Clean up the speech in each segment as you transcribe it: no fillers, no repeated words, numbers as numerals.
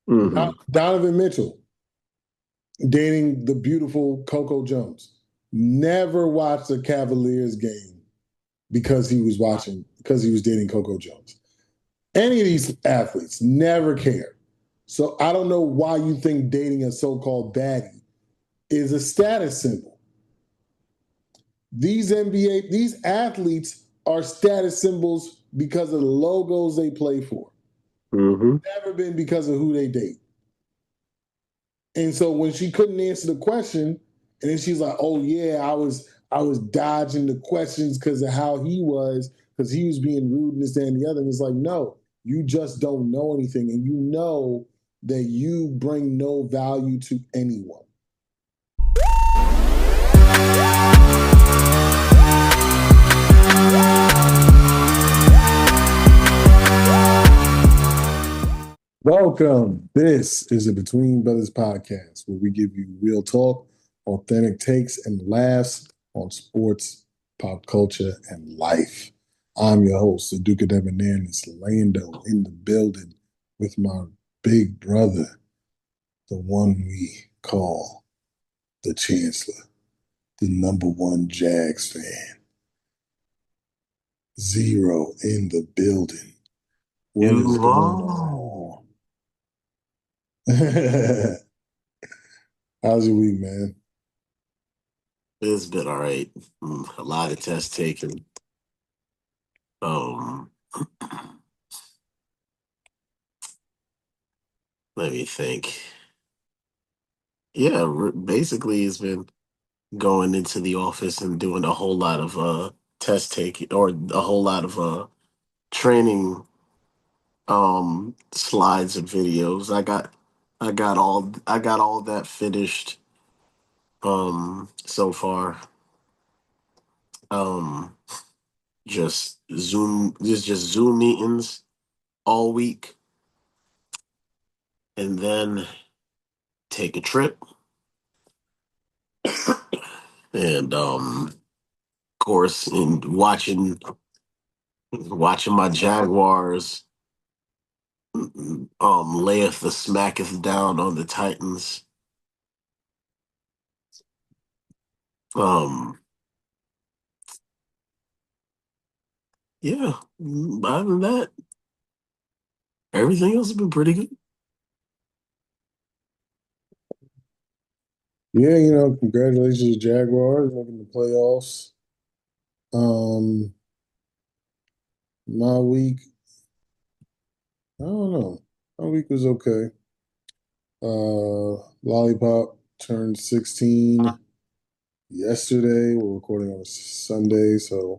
Mm-hmm. Donovan Mitchell dating the beautiful Coco Jones. Never watched a Cavaliers game because he was dating Coco Jones. Any of these athletes never care. So I don't know why you think dating a so-called baddie is a status symbol. These athletes are status symbols because of the logos they play for. Mm-hmm. Never been because of who they date. And so when she couldn't answer the question, and then she's like, "Oh yeah, I was dodging the questions because of how he was, because he was being rude and this, that, and the other." And it's like, no, you just don't know anything, and you know that you bring no value to anyone. Welcome. This is a Between Brothers podcast where we give you real talk, authentic takes, and laughs on sports, pop culture, and life. I'm your host, the Duke of Debonair, and it's Lando in the building with my big brother, the one we call the Chancellor, the number one Jags fan. Zero in the building. What is going Duval. on? How's your week, man? It's been all right. A lot of tests taken. Um, Let me think. Yeah, basically, it's been going into the office and doing a whole lot of test taking or a whole lot of training slides and videos. I got all that finished so far. Um, just Zoom meetings all week, and then take a trip and of course in watching my Jaguars layeth the smacketh down on the Titans. Um yeah. Other than that, everything else has been pretty good. Yeah, congratulations to Jaguars making the playoffs. Um, my week, I don't know. My week was okay. Lollipop turned 16 yesterday. We're recording on Sunday, so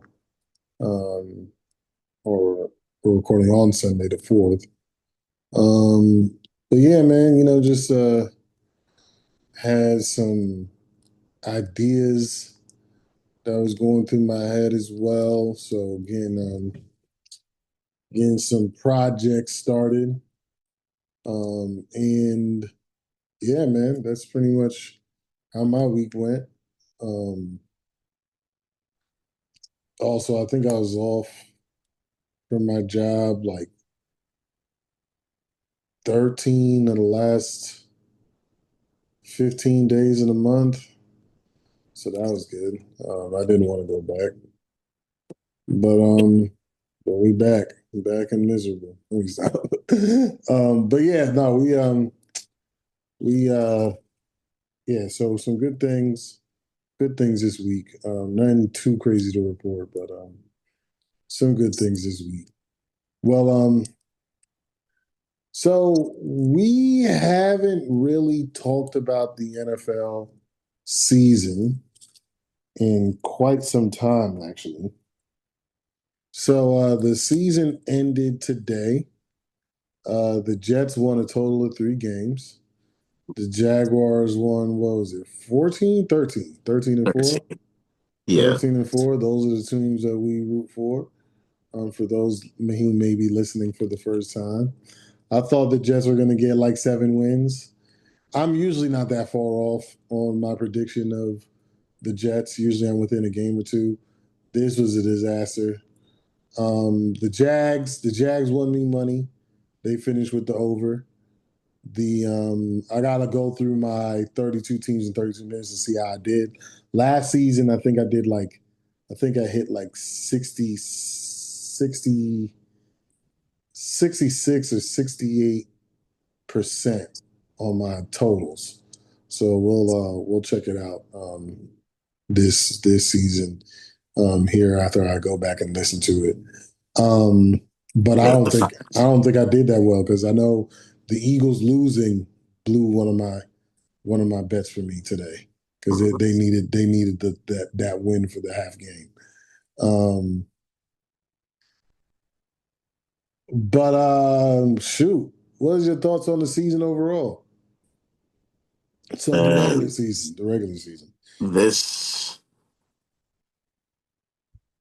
um, or we're recording on Sunday the 4th. But yeah, man, just had some ideas that was going through my head as well. So again, getting some projects started. And yeah, man, that's pretty much how my week went. Um, Also, I think I was off from my job like 13 of the last 15 days in a month. So that was good. I didn't want to go back. But but we back. We back and miserable. Let me stop. But yeah, no, we yeah, so some good things this week. Nothing too crazy to report, but some good things this week. Well, so we haven't really talked about the NFL season in quite some time, actually. So the season ended today. The Jets won a total of 3 games. The Jaguars won, what was it, 14, 13, 13 and 4? 13. Yeah. 13 and 4. Those are the teams that we root for those who may be listening for the first time. I thought the Jets were going to get like 7 wins. I'm usually not that far off on my prediction of the Jets. Usually I'm within a game or two. This was a disaster. The Jags won me money. They finished with the over. The I gotta go through my 32 teams in 32 minutes to see how I did. Last season, I think I hit like 66 or 68% on my totals. So we'll check it out this season here after I go back and listen to it. Um, but Yeah, the I don't think I did that well because I know the Eagles losing blew one of my bets for me today because they needed that win for the half game. Um, but shoot, what is your thoughts on the season overall? So the regular and season, the regular season. this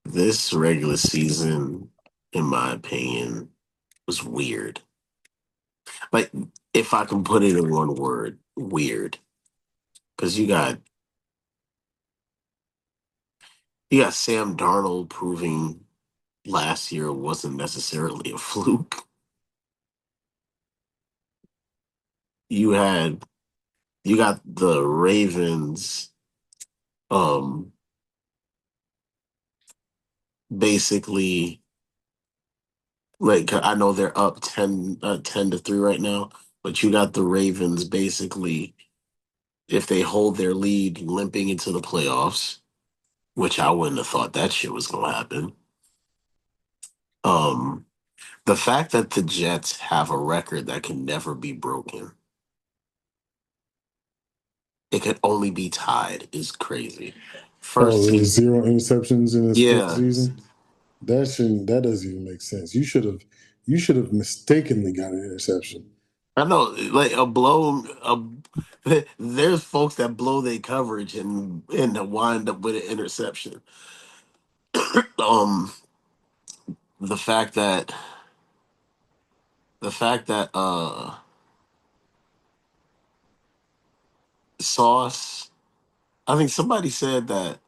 this regular season, in my opinion, was weird. Like, if I can put it in one word, weird. Because you got Sam Darnold proving last year wasn't necessarily a fluke. You had you got the Ravens, um, basically, like, I know they're up 10 to 3 right now, but you got the Ravens basically, if they hold their lead, limping into the playoffs, which I wouldn't have thought that shit was gonna happen. Um, the fact that the Jets have a record that can never be broken, it could only be tied, is crazy. Oh, First there team, was zero interceptions in his first yeah, season. That doesn't even make sense. You should have mistakenly got an interception. I know, like there's folks that blow their coverage and wind up with an interception. Um, the fact that the fact that Sauce, I think somebody said that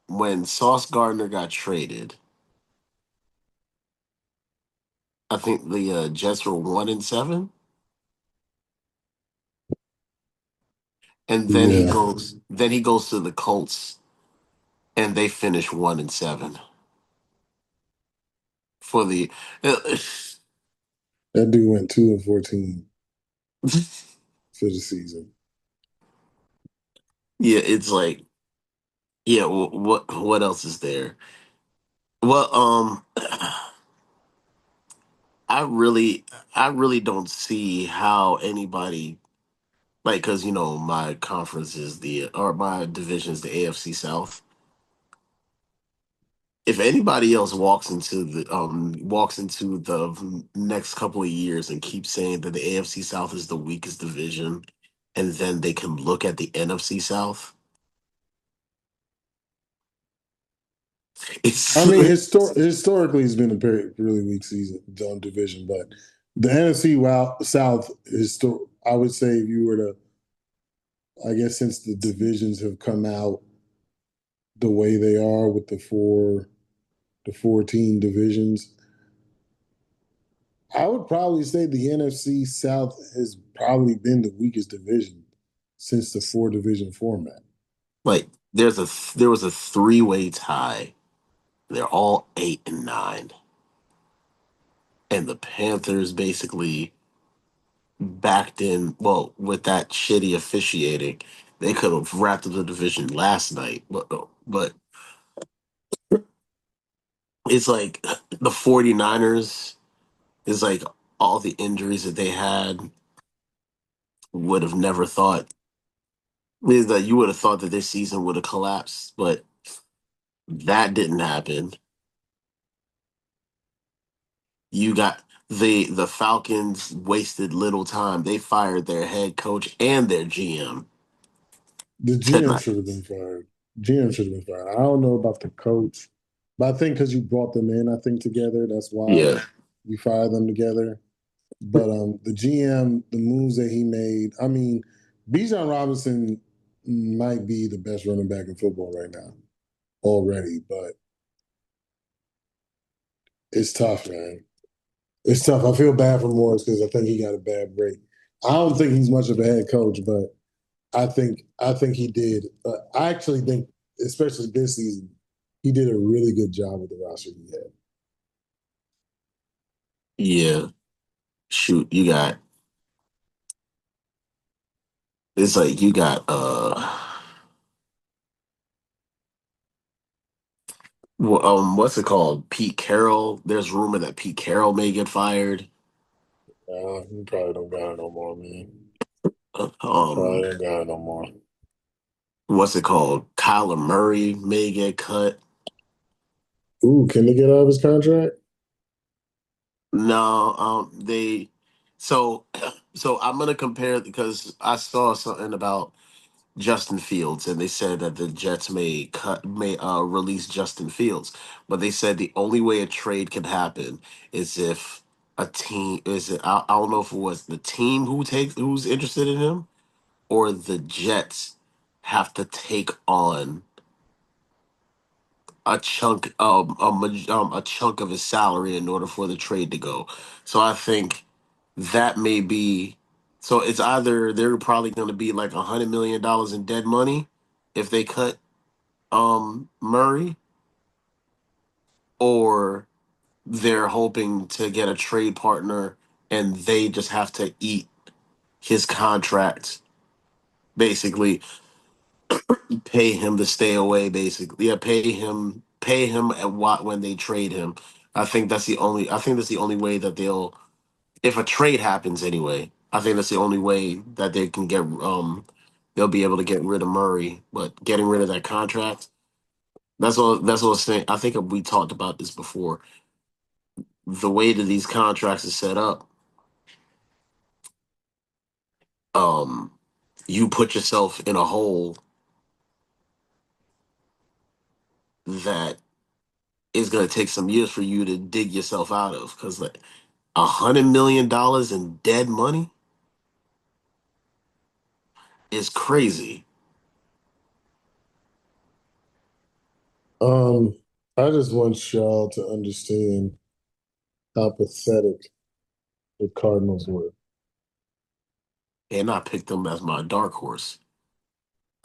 when Sauce Gardner got traded, I think the Jets were 1-7, and Yeah, then he goes to the Colts, and they finish 1-7 for the. that dude went 2-14 for the season. Yeah, it's like, yeah. What else is there? Well, I really, I really don't see how anybody, like, because my conference is or my division is the AFC South. If anybody else walks into the next couple of years and keeps saying that the AFC South is the weakest division, and then they can look at the NFC South, it's I mean, historically, it's been a really weak season division, but the NFC South I would say if you were to, I guess, since the divisions have come out the way they are with the 14 divisions, I would probably say the NFC South has probably been the weakest division since the four division format. like there was a three-way tie. They're all 8-9, and the Panthers basically backed in. Well, with that shitty officiating, they could have wrapped up the division last night, but it's like the 49ers is like all the injuries that they had would have never thought is that you would have thought that this season would have collapsed, but that didn't happen. You got the Falcons wasted little time. They fired their head coach and their GM The GM tonight. should have been fired. GM should have been fired. I don't know about the coach, but I think because you brought them in, I think together, that's why Yeah. you fired them together. But the GM, the moves that he made, I mean, Bijan Robinson might be the best running back in football right now already, but it's tough, man. It's tough. I feel bad for Morris because I think he got a bad break. I don't think he's much of a head coach, but I think he did. I actually think, especially this season, he did a really good job with the roster he had. Yeah, shoot, you got it's like you got what's it called? Pete Carroll. There's rumor that Pete Carroll may get fired. He probably don't got it no more, man. Uh, Probably Um, don't got it no more. what's it called? Kyler Murray may get cut. Ooh, can they get out of his contract? No, they. So, so I'm gonna compare because I saw something about Justin Fields, and they said that the Jets may release Justin Fields, but they said the only way a trade can happen is if a team is it. I don't know if it was the team who's interested in him or the Jets have to take on a chunk of his salary in order for the trade to go. So I think that may be so it's either they're probably going to be like $100 million in dead money if they cut Murray, or they're hoping to get a trade partner and they just have to eat his contract, basically pay him to stay away, basically. Yeah, pay him at what when they trade him. I think that's the only way that they'll if a trade happens anyway. I think that's the only way that they can get they'll be able to get rid of Murray, but getting rid of that contract, that's all I'm saying. I think we talked about this before. The way that these contracts are set up, um, you put yourself in a hole that is going to take some years for you to dig yourself out of. Because like $100 million in dead money is crazy. Um, I just want y'all to understand how pathetic the Cardinals were. And I picked them as my dark horse.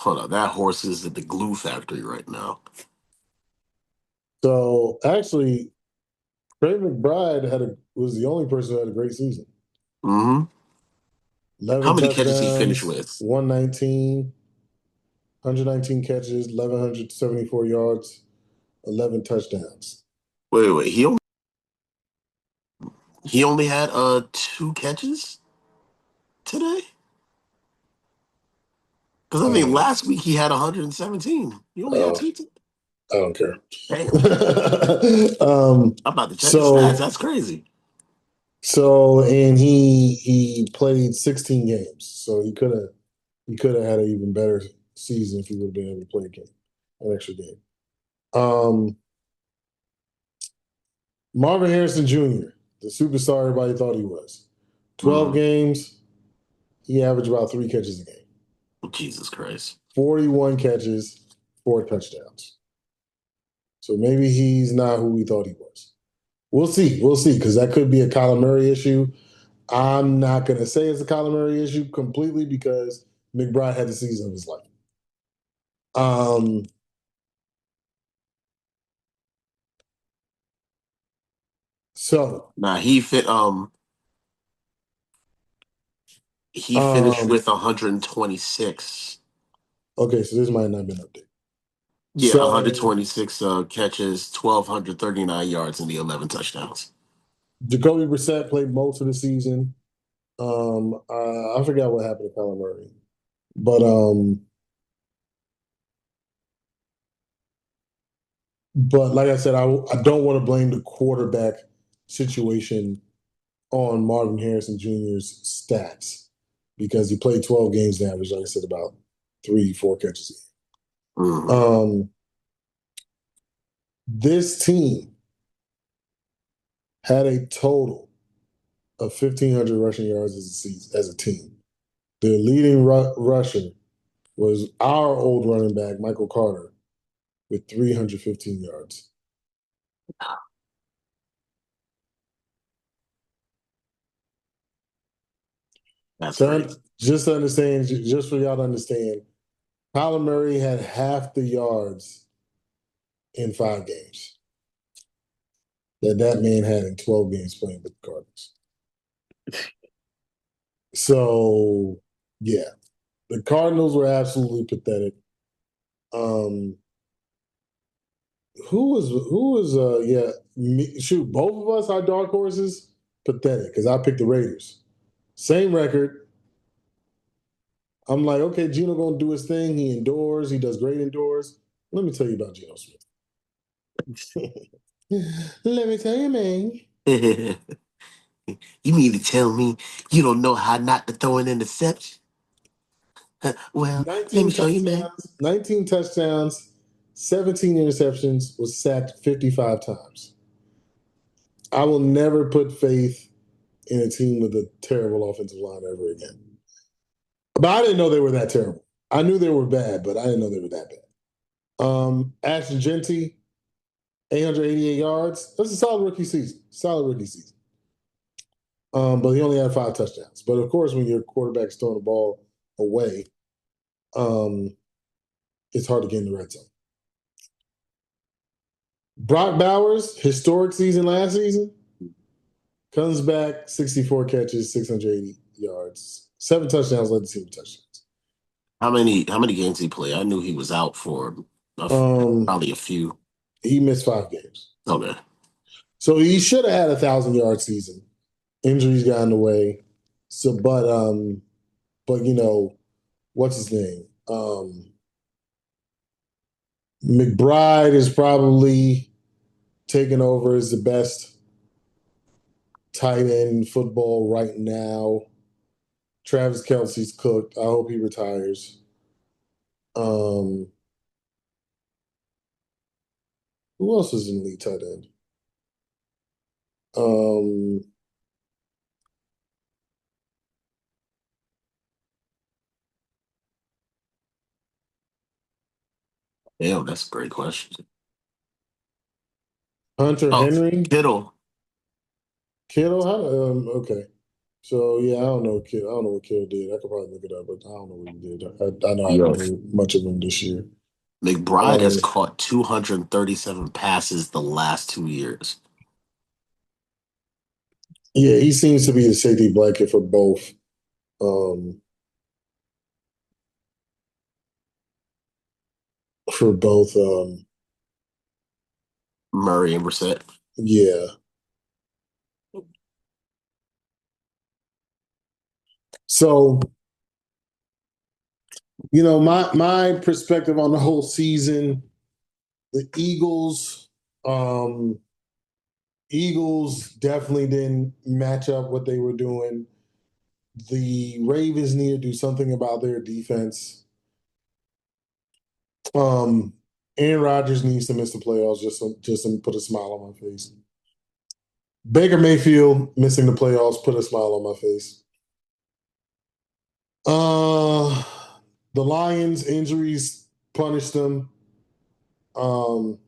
Hold on, that horse is at the glue factory right now. So actually, Trey McBride was the only person who had a great season. Hmm. How 11 many catches he finished touchdowns, with? 119 catches, 1,174 yards, 11 touchdowns. Wait. He only had two catches today. Because I think Um, last week he had 117. He only had uh, two. I don't care. Damn, I'm about to check his stats. So That's crazy. and he played 16 games, so he could have had an even better season if he would have been able to play a game, an extra game. Um, Marvin Harrison Jr., the superstar everybody thought he was. 12 Mm, games, he averaged about 3 catches a game. Jesus Christ. 41 catches, 4 touchdowns. So maybe he's not who we thought he was. We'll see. We'll see, because that could be a Kyler Murray issue. I'm not going to say it's a Kyler Murray issue completely because McBride had the season of his life. Um, so, Nah, he finished um, with 126. okay, so this might not have been updated. Yeah, So, 126 catches, 1,239 yards, and the 11 touchdowns. Jacoby Brissett played most of the season. I forgot what happened to Kyler Murray, but like I said, I don't want to blame the quarterback situation on Marvin Harrison Jr.'s stats because he played 12 games and averaged, like I said, about 3, 4 catches. Mm. Um, this team had a total of 1,500 rushing yards as a team. Their leading rusher was our old running back, Michael Carter, with 315 yards. That's To, great. just to understand, just for y'all to understand, Kyler Murray had half the yards in 5 games that man had in 12 games playing with the Cardinals. So yeah, the Cardinals were absolutely pathetic. Um, who was yeah, shoot, both of us our dark horses pathetic because I picked the Raiders. Same record. I'm like, okay, Gino gonna do his thing. He endures. He does great indoors. Let me tell you about Geno Smith. Let me tell you, man. You mean to tell me you don't know how not to throw an interception? Well, let me 19 show you, man. touchdowns, 19 touchdowns, 17 interceptions, was sacked 55 times. I will never put faith in a team with a terrible offensive line ever again. But I didn't know they were that terrible. I knew they were bad, but I didn't know they were that bad. Ashton Genty, 888 yards. That's a solid rookie season. Solid rookie season. But he only had 5 touchdowns. But of course, when your quarterback's throwing the ball away, um, it's hard to get in the red zone. Brock Bowers, historic season last season, comes back, 64 catches, 680 yards, 7 touchdowns, led the team in touchdowns. How many games did he play? I knew he was out for Um, probably a few. he missed 5 games. Okay. So he should have had 1,000 yard season. Injuries got in the way. So but what's his name? McBride is probably taking over as the best tight end in football right now. Travis Kelsey's cooked. I hope he retires. Um, who else is in the league tight end? Um, Damn, that's a great question. Hunter Oh, Henry, Kittle. Kittle. Okay. So yeah, I don't know. I don't know what Kittle did. I could probably look it up, but I don't know what he did. I know I haven't Yo, heard much of him this year. McBride has Um, caught 237 passes the last 2 years. yeah, he seems to be the safety blanket for both. Um, for both. Murray and Brissett. Yeah. So my perspective on the whole season, the um, Eagles definitely didn't match up what they were doing. The Ravens need to do something about their defense. Um, Aaron Rodgers needs to miss the playoffs just to put a smile on my face. Baker Mayfield missing the playoffs put a smile on my face. Uh, the Lions injuries punished them. Um,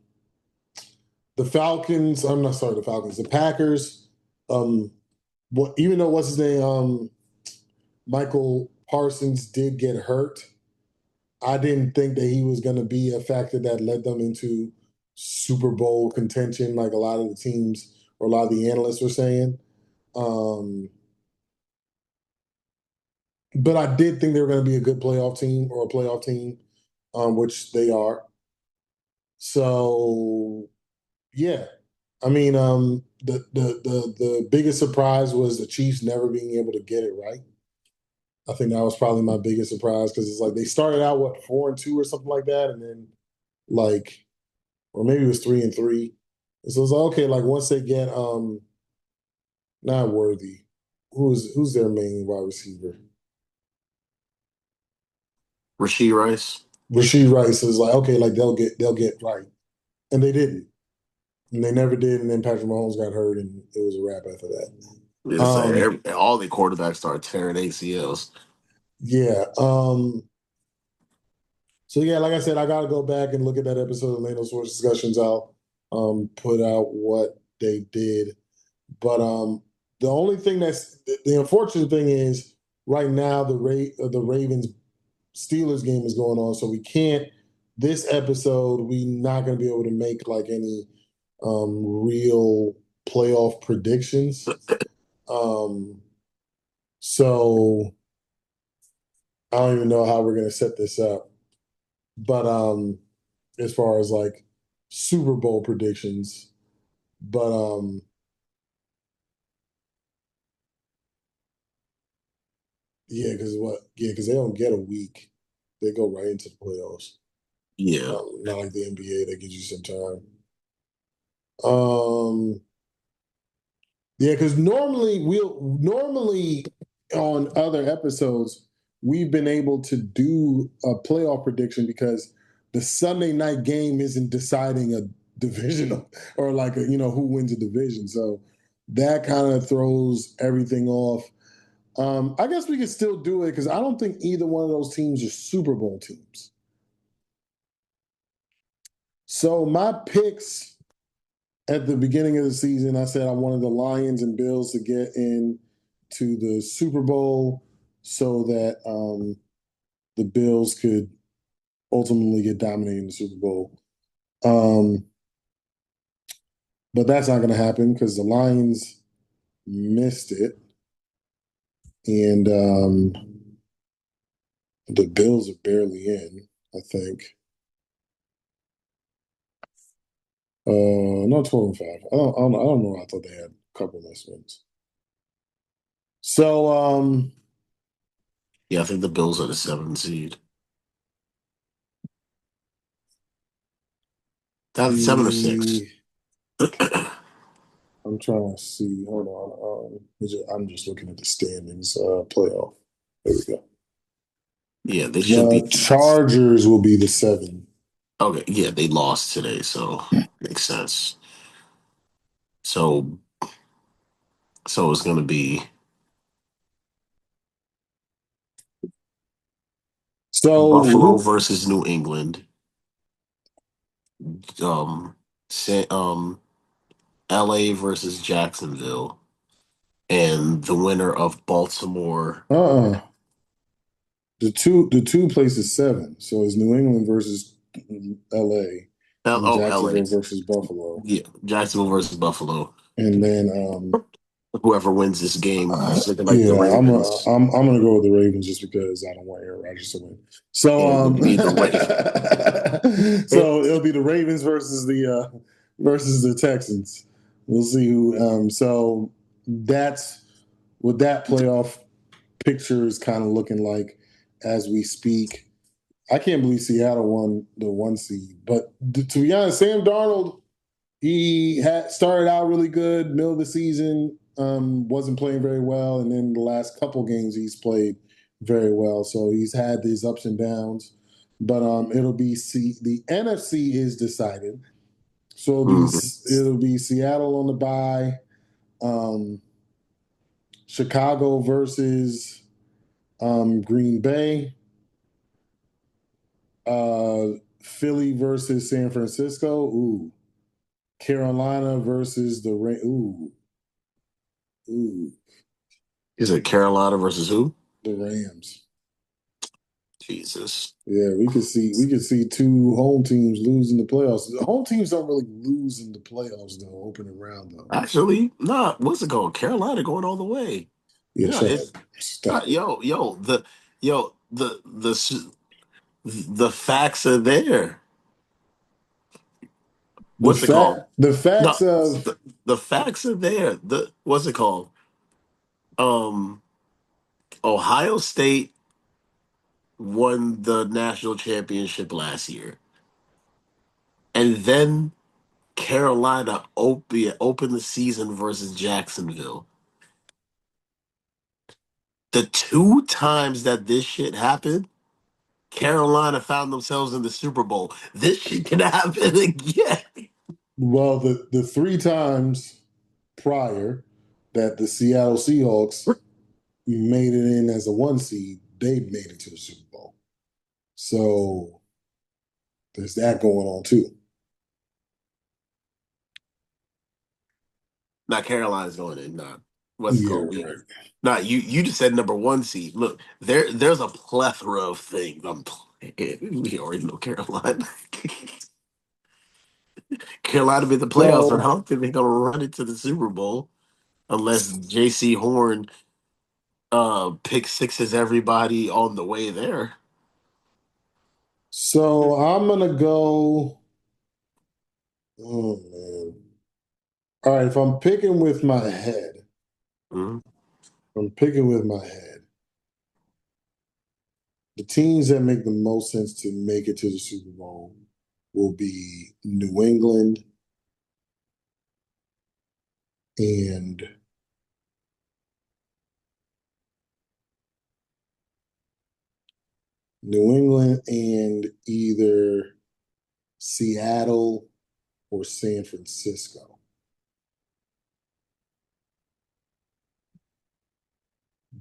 the Falcons. I'm not sorry. The Falcons. The Packers. Um, even though what's his name? Michael Parsons did get hurt. I didn't think that he was going to be a factor that led them into Super Bowl contention, like a lot of the teams or a lot of the analysts were saying. Um, but I did think they were going to be a good playoff team or a playoff team, which they are. So yeah, I mean, the biggest surprise was the Chiefs never being able to get it right. I think that was probably my biggest surprise because it's like they started out 4-2 or something like that, and then like, or maybe it was 3-3. And so it's like, okay, like once they get not Worthy, who's their main wide receiver? Rasheed Rice. Rasheed Rice is like, okay, like they'll get right. And they didn't. And they never did, and then Patrick Mahomes got hurt and it was a wrap after that. It's like all the quarterbacks start tearing ACLs. Yeah. So yeah, like I said, I gotta go back and look at that episode of Lando Source Discussions. I'll put out what they did. But the only thing the unfortunate thing is right now the Ravens Steelers game is going on, so we can't. This episode, we not going to be able to make like any real playoff predictions. Um, so I don't even know how we're going to set this up. But as far as like Super Bowl predictions, but yeah, because what? Yeah, because they don't get a week; they go right into the playoffs. Yeah, Not like the NBA that gives you some time. Um, yeah, because normally on other episodes we've been able to do a playoff prediction because the Sunday night game isn't deciding a divisional or like who wins a division. So that kind of throws everything off. I guess we could still do it because I don't think either one of those teams are Super Bowl teams. So my picks at the beginning of the season, I said I wanted the Lions and Bills to get in to the Super Bowl so that the Bills could ultimately get dominated in the Super Bowl. Um, but that's not going to happen because the Lions missed it, and the Bills are barely in. I think. Not 12-5. I don't know. I thought they had a couple less wins. So, yeah. I think the Bills are the 7th seed. That's 7 or 6. the I'm trying to see. Hold on. I'm just looking at the standings. Playoff. There we go. Yeah, they should be. The Chargers will be the 7. Okay, yeah, they lost today, so makes sense. So, so it's gonna be So Buffalo who? versus New England. Um, LA versus Jacksonville, and the winner of Baltimore. Uh-uh. The two places 7. So it's New England versus L.A. and LA. Jacksonville versus Buffalo, Yeah, Jacksonville versus Buffalo. and then Whoever wins this game is looking like the yeah, Ravens. I'm gonna go with the Ravens just because I don't want Aaron Rodgers to win. So It would be the so it'll be the Ravens versus the Texans. We'll see who. So that's what that playoff picture is kind of looking like as we speak. I can't believe Seattle won the 1 seed, but to be honest, Sam Darnold he had started out really good, middle of the season, wasn't playing very well, and then the last couple games he's played very well. So he's had these ups and downs, but the NFC is decided. So Mhm. it'll be Seattle on the bye, um, Chicago versus Green Bay, uh, Philly versus San Francisco. Ooh, Carolina versus the Ra- ooh, Is it Carolina versus who? the Rams. Jesus. Yeah, we could see two home teams lose in the playoffs. The home teams don't really lose in the playoffs though, opening round though. Actually, nah. What's it called? Carolina going all the way. Yeah, Yeah, shut up. it's Stop it. the facts are there. The What's it called? fact the No, facts of the facts are there. The what's it called? Um, Ohio State won the national championship last year, and then Carolina opened the season versus Jacksonville. The two times that this shit happened, Carolina found themselves in the Super Bowl. This shit can happen again. well the 3 times prior that the Seattle Seahawks made it in as a 1 seed, they made it to the Super Bowl. So there's that going on too. Now Carolina's going in. Nah. West Yeah, Coast. right. Nah, you just said number one seed. Look, there's a plethora of things I'm playing. We already know Carolina. Carolina made the playoffs, but I So, don't think they're gonna run into the Super Bowl unless J.C. Horn pick sixes everybody on the way there. so I'm gonna go. Oh man. All right, if I'm picking with my head, Mhm. I'm picking with my head. The teams that make the most sense to make it to the Super Bowl will be and New England and either Seattle or San Francisco.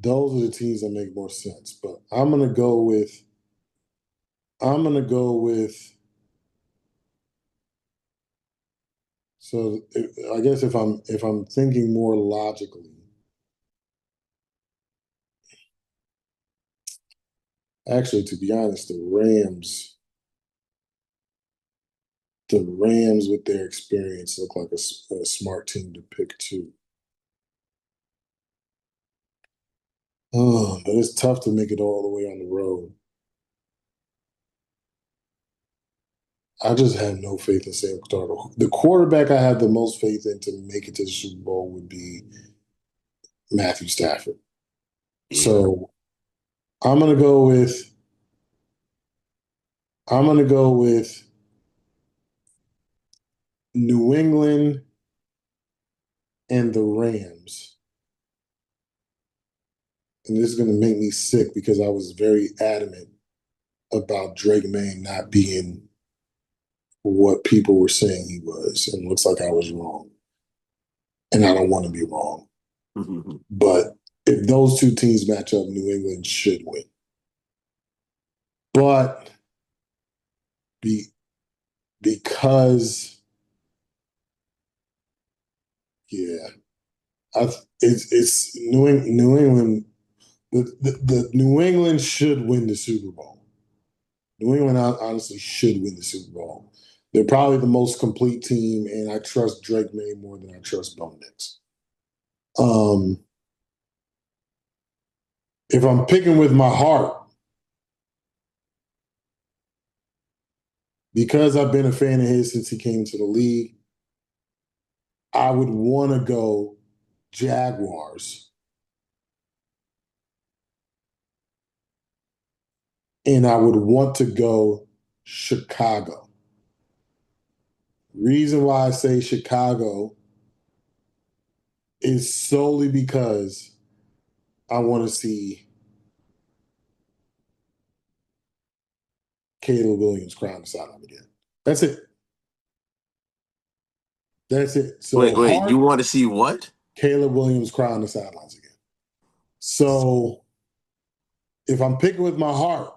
Those are the teams that make more sense. But I'm gonna go with so I guess if I'm thinking more logically, actually to be honest, the Rams with their experience look like a smart team to pick too. Oh, but it's tough to make it all the way on the road. I just have no faith in Sam Darnold. The quarterback I have the most faith in to make it to the Super Bowl would be Matthew Stafford. Yeah. So I'm gonna go with I'm gonna go with New England and the Rams. And this is gonna make me sick because I was very adamant about Drake May not being what people were saying he was. And it looks like I was wrong. And I don't want to be wrong. Mhm. But if those two teams match up, New England should win. But be, because, yeah, it's New England. The New England should win the Super Bowl. New England honestly should win the Super Bowl. They're probably the most complete team, and I trust Drake May more than I trust Bo Nix. Um, if I'm picking with my heart, because I've been a fan of his since he came to the league, I would want to go Jaguars, and I would want to go Chicago. Reason why I say Chicago is solely because I want to see Caleb Williams cry on the sideline again. That's it. That's it. So Wait, you heart, want to see what? Caleb Williams cry on the sidelines again. So if I'm picking with my heart,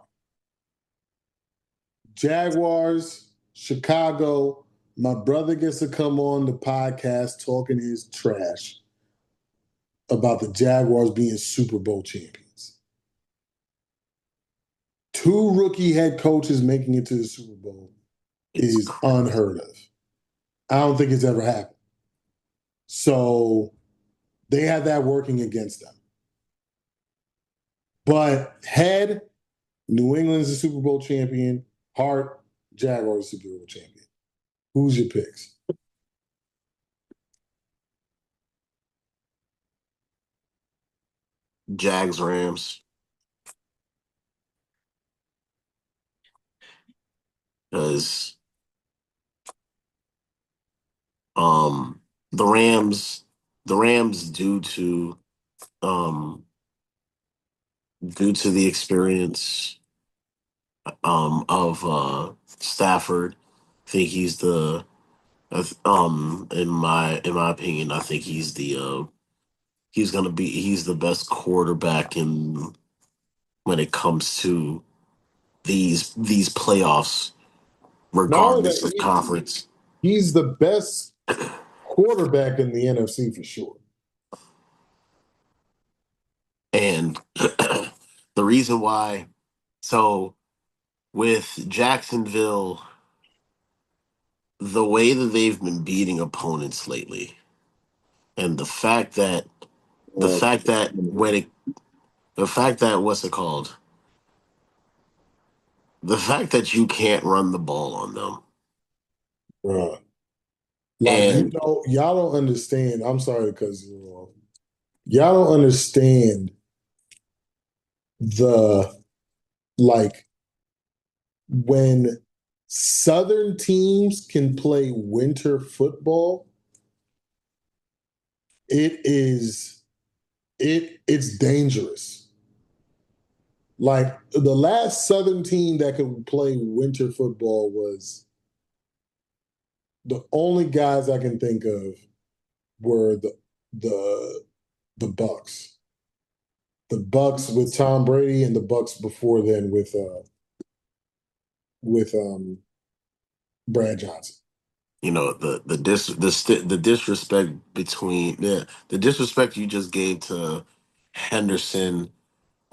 Jaguars, Chicago, my brother gets to come on the podcast talking his trash about the Jaguars being Super Bowl champions. Two rookie head coaches making it to the Super Bowl It's is unheard of. I don't think it's ever happened. So they have that working against them. But head, New England's the Super Bowl champion. Heart, Jaguars Super Bowl champion. Who's your picks? Jags Rams because um the Rams the Rams um due to the experience of Stafford, I think he's the in my opinion, I think he's the best quarterback in when it comes to these playoffs, Not only regardless that, of conference. he's the best quarterback in the NFC for sure. And the reason why, so with Jacksonville, the way that they've been beating opponents lately, and the fact that when it, the fact that what's it called? The fact that you can't run the ball on them, Bruh. Like, and y'all don't understand. I'm sorry because y'all don't understand the like when Southern teams can play winter football, it's dangerous. Like the last Southern team that could play winter football was the only guys I can think of were the the Bucks. The Bucks with Tom Brady and the Bucks before then with Brad Johnson. the disrespect between the disrespect you just gave to Henderson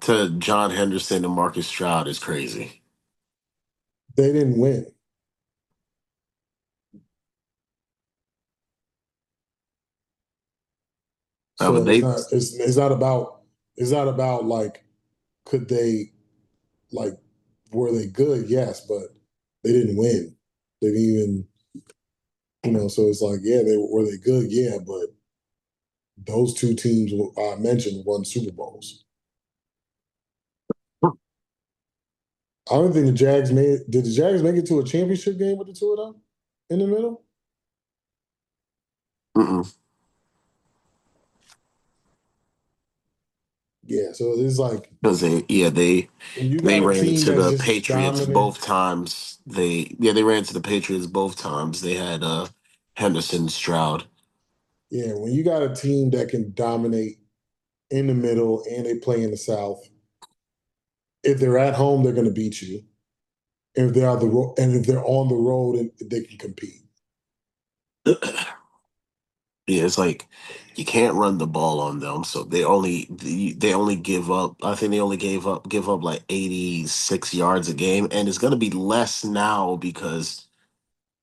to John Henderson and Marcus Stroud is crazy. They didn't win. So But they, it's not about like could they like were they good? Yes, but they didn't win. They didn't even so it's like yeah, were they good? Yeah, but those two teams I mentioned won Super Bowls. I don't think the Jags made did the Jags make it to a championship game with the two of them in the middle? mm-mm. Yeah, so it's like Because when you they got a ran team into that's the just Patriots dominant. both times. They ran into the Patriots both times. They had Henderson, Stroud. Yeah, when you got a team that can dominate in the middle and they play in the South, if they're at home, they're going to beat you. And if they're on the road, and they can compete. Yeah, it's like you can't run the ball on them, so they only give up. I think they only give up like 86 yards a game, and it's gonna be less now because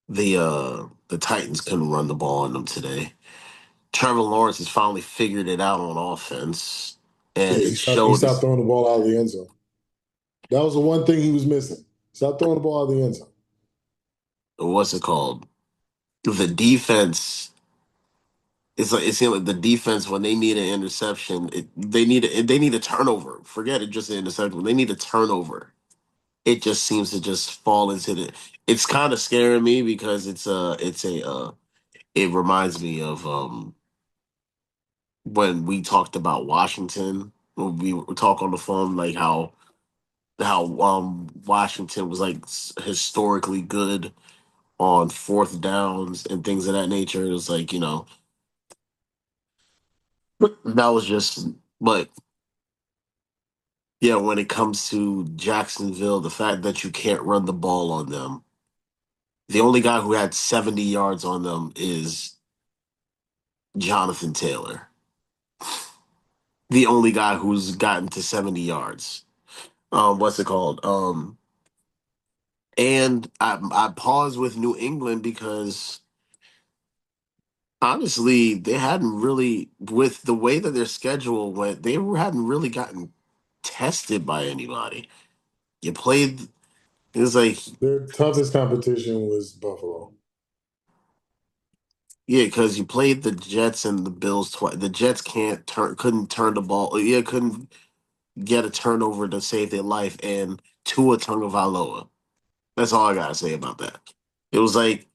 the Titans couldn't run the ball on them today. Trevor Lawrence has finally figured it out on offense, Yeah, and it he showed stopped us throwing the ball out of the end zone. That was the one thing he was missing. Stop throwing the ball out of the end zone. what's it called? The defense. It's like it seemed like the defense when they need an interception, they need a turnover. Forget it, just an interception. When they need a turnover, it just seems to just fall into the. It's kind of scaring me because it reminds me of when we talked about Washington when we were talk on the phone like how Washington was like historically good on fourth downs and things of that nature. It was like that was just but yeah, when it comes to Jacksonville, the fact that you can't run the ball on them, the only guy who had 70 yards on them is Jonathan Taylor. The only guy who's gotten to 70 yards. What's it called? And I paused with New England because honestly, they hadn't really, with the way that their schedule went, hadn't really gotten tested by anybody. You played, it was like, Their toughest competition was Buffalo. yeah, because you played the Jets and the Bills twice. The Jets couldn't turn the ball. Yeah, couldn't get a turnover to save their life. And Tua Tagovailoa. That's all I gotta say about that. It was like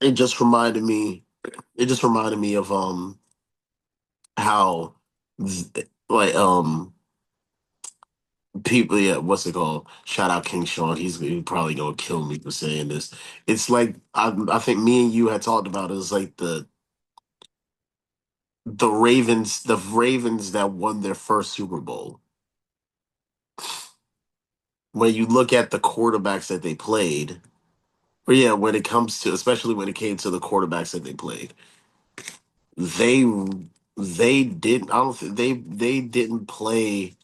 it just reminded me. It just reminded me of how like people, yeah, what's it called? Shout out King Sean. He's probably gonna kill me for saying this. It's like I think me and you had talked about it. It's like the Ravens that won their first Super Bowl. When you look at the quarterbacks that they played, or yeah, when it comes to especially when it came to the quarterbacks that they played, they they didn't. I don't think they didn't play.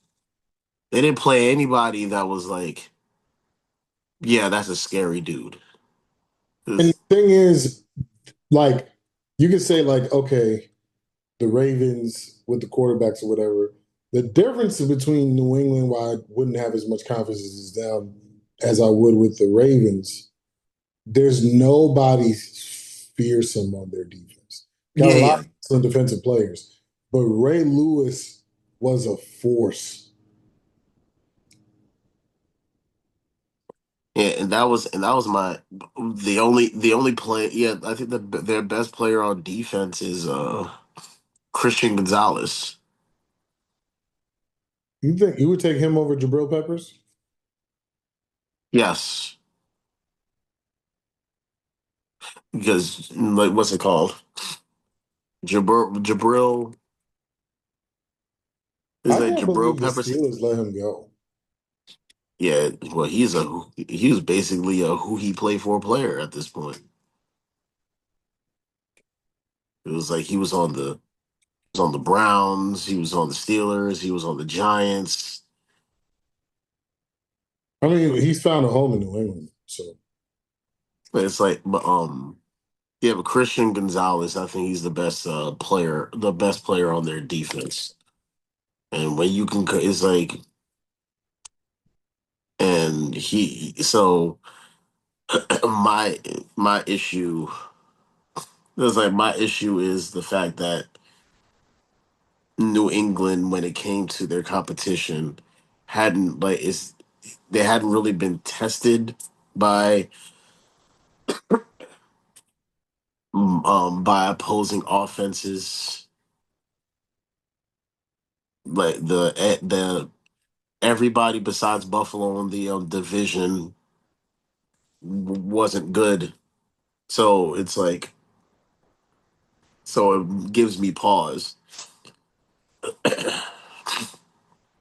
They didn't play anybody that was like, yeah, that's a scary dude. And 'Cause- the thing is, like, you could say, like, okay, the Ravens with the quarterbacks or whatever. The difference between New England, why I wouldn't have as much confidence as them as I would with the Ravens, there's nobody fearsome on their defense. Got a yeah, lot yeah, of excellent defensive players, but Ray Lewis was a force. yeah, and that was my the only play. Yeah, I think their best player on defense is Christian Gonzalez. You think you would take him over Jabril Peppers? Yes, because like what's it called? Jabril is I that can't Jabril believe the Peppers? Steelers let him go. Yeah, well, he was basically a who he played for player at this point. It was like he was on the Browns, he was on the Steelers, he was on the Giants. I mean, he's found a home in New England, so But it's like, yeah, but Christian Gonzalez, I think he's the best player on their defense. And when you can, it's like, and so my my issue, it's like my issue is the fact that New England, when it came to their competition, hadn't like it's they hadn't really been tested by by opposing offenses. Like the everybody besides Buffalo in the division wasn't good. So it's like so it gives me pause.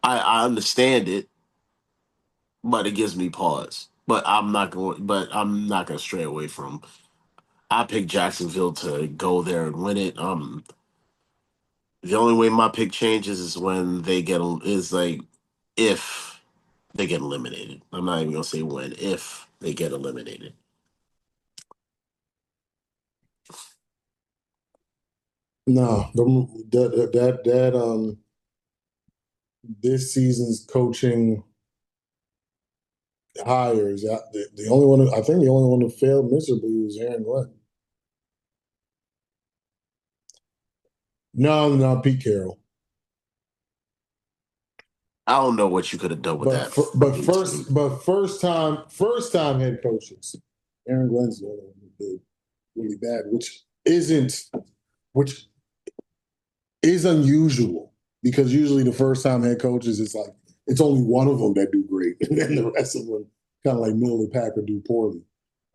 I understand it, but it gives me pause. But I'm not gonna stray away from. I picked Jacksonville to go there and win it. The only way my pick changes is when they get is like if they get eliminated. I'm not even gonna say when. If they get eliminated. no, this season's coaching hires. The only one, I think the only one who failed miserably was Aaron Glenn. No, no, Pete Carroll. I don't know what you could have done with But that for, but fucking team. first, but first time head coaches. Aaron Glenn's the only one who did really bad, which is unusual because usually the first time head coaches, it's like it's only one of them that do great, and then the rest of them kind of like middle of the pack or do poorly.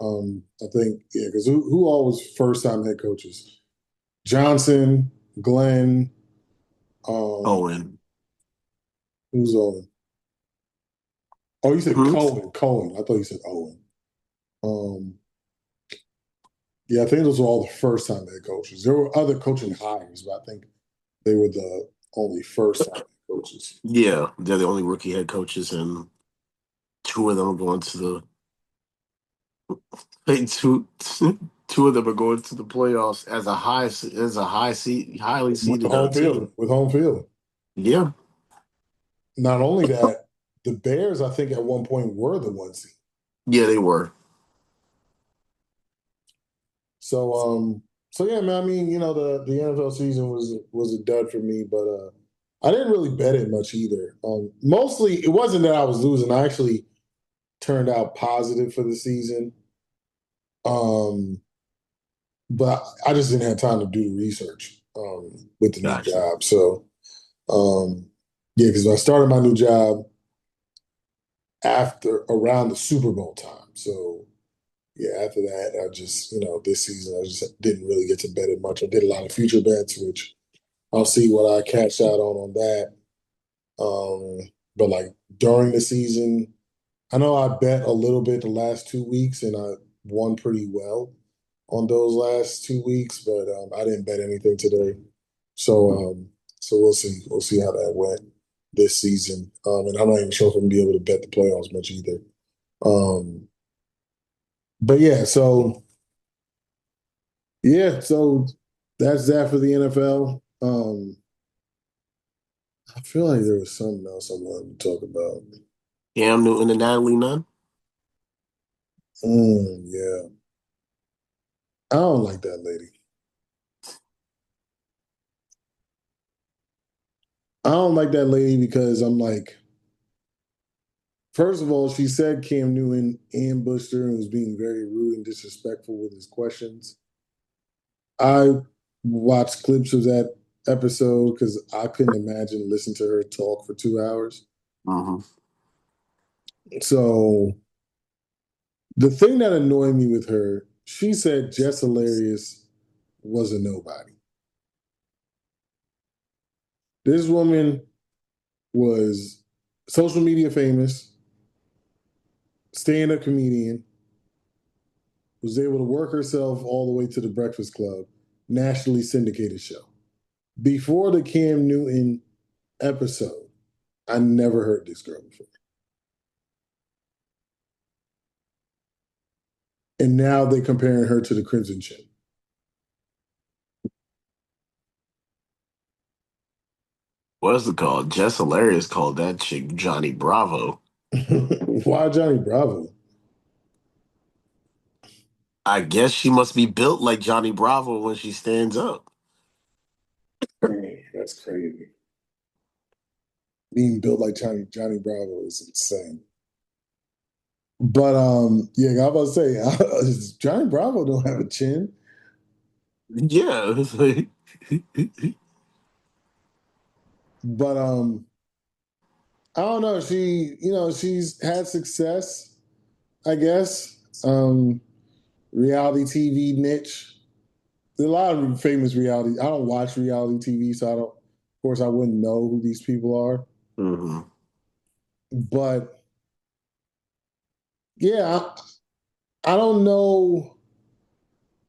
I think yeah, because who all was first time head coaches? Johnson, Glenn, um, Owen. who's on? Oh, you said Hmm? Cohen. Cohen. I thought you said Owen. Um, yeah, I think those were all the first time head coaches. There were other coaching hires, but I think they were the only first time head coaches. Yeah, they're the only rookie head coaches, and two of them are going to the hey, two of them are going to the playoffs as highly seeded team. With home field. Yeah, Not only that, the Bears, I think, at one point were the one seed. yeah, they were. So, so yeah, man. I mean, the NFL season was a dud for me, but I didn't really bet it much either. Mostly, it wasn't that I was losing. I actually turned out positive for the season. Um, but I just didn't have time to do the research with the new Gotcha. job. So, um, yeah, because I started my new job after around the Super Bowl time. So yeah, after that, I just, this season, I just didn't really get to bet it much. I did a lot of future bets, which I'll see what I cash out on that. But like during the season, I know I bet a little bit the last 2 weeks and I won pretty well on those last 2 weeks, but I didn't bet anything today. So so we'll see. We'll see how that went this season. And I'm not even sure if I'm gonna be able to bet the playoffs much either. Um, but yeah, so yeah, so that's that for the NFL. I feel like there was something else I wanted to talk about. Cam Newton and Natalie Nunn. Yeah, I don't like that lady. I don't like that lady because I'm like, first of all, she said Cam Newton ambushed her and was being very rude and disrespectful with his questions. I watched clips of that episode because I couldn't imagine listening to her talk for 2 hours. Hmm. So the thing that annoyed me with her, she said Jess Hilarious was a nobody. This woman was social media famous, stand-up comedian, was able to work herself all the way to the Breakfast Club, nationally syndicated show. Before the Cam Newton episode, I never heard this girl before. And now they're comparing her to the Crimson Chin. What's it called? Jess Hilarious called that chick Johnny Bravo. Why Johnny Bravo? I guess she must be built like Johnny Bravo when she stands up. That's crazy. Being built like Johnny Bravo is insane. But yeah, I was about to say Johnny Bravo don't have a chin. Yeah. It's like- But I don't know. She's had success, I guess. Reality TV niche. There's a lot of famous reality. I don't watch reality TV, so I don't. Of course, I wouldn't know who these people are. Mhm. But yeah, I don't know.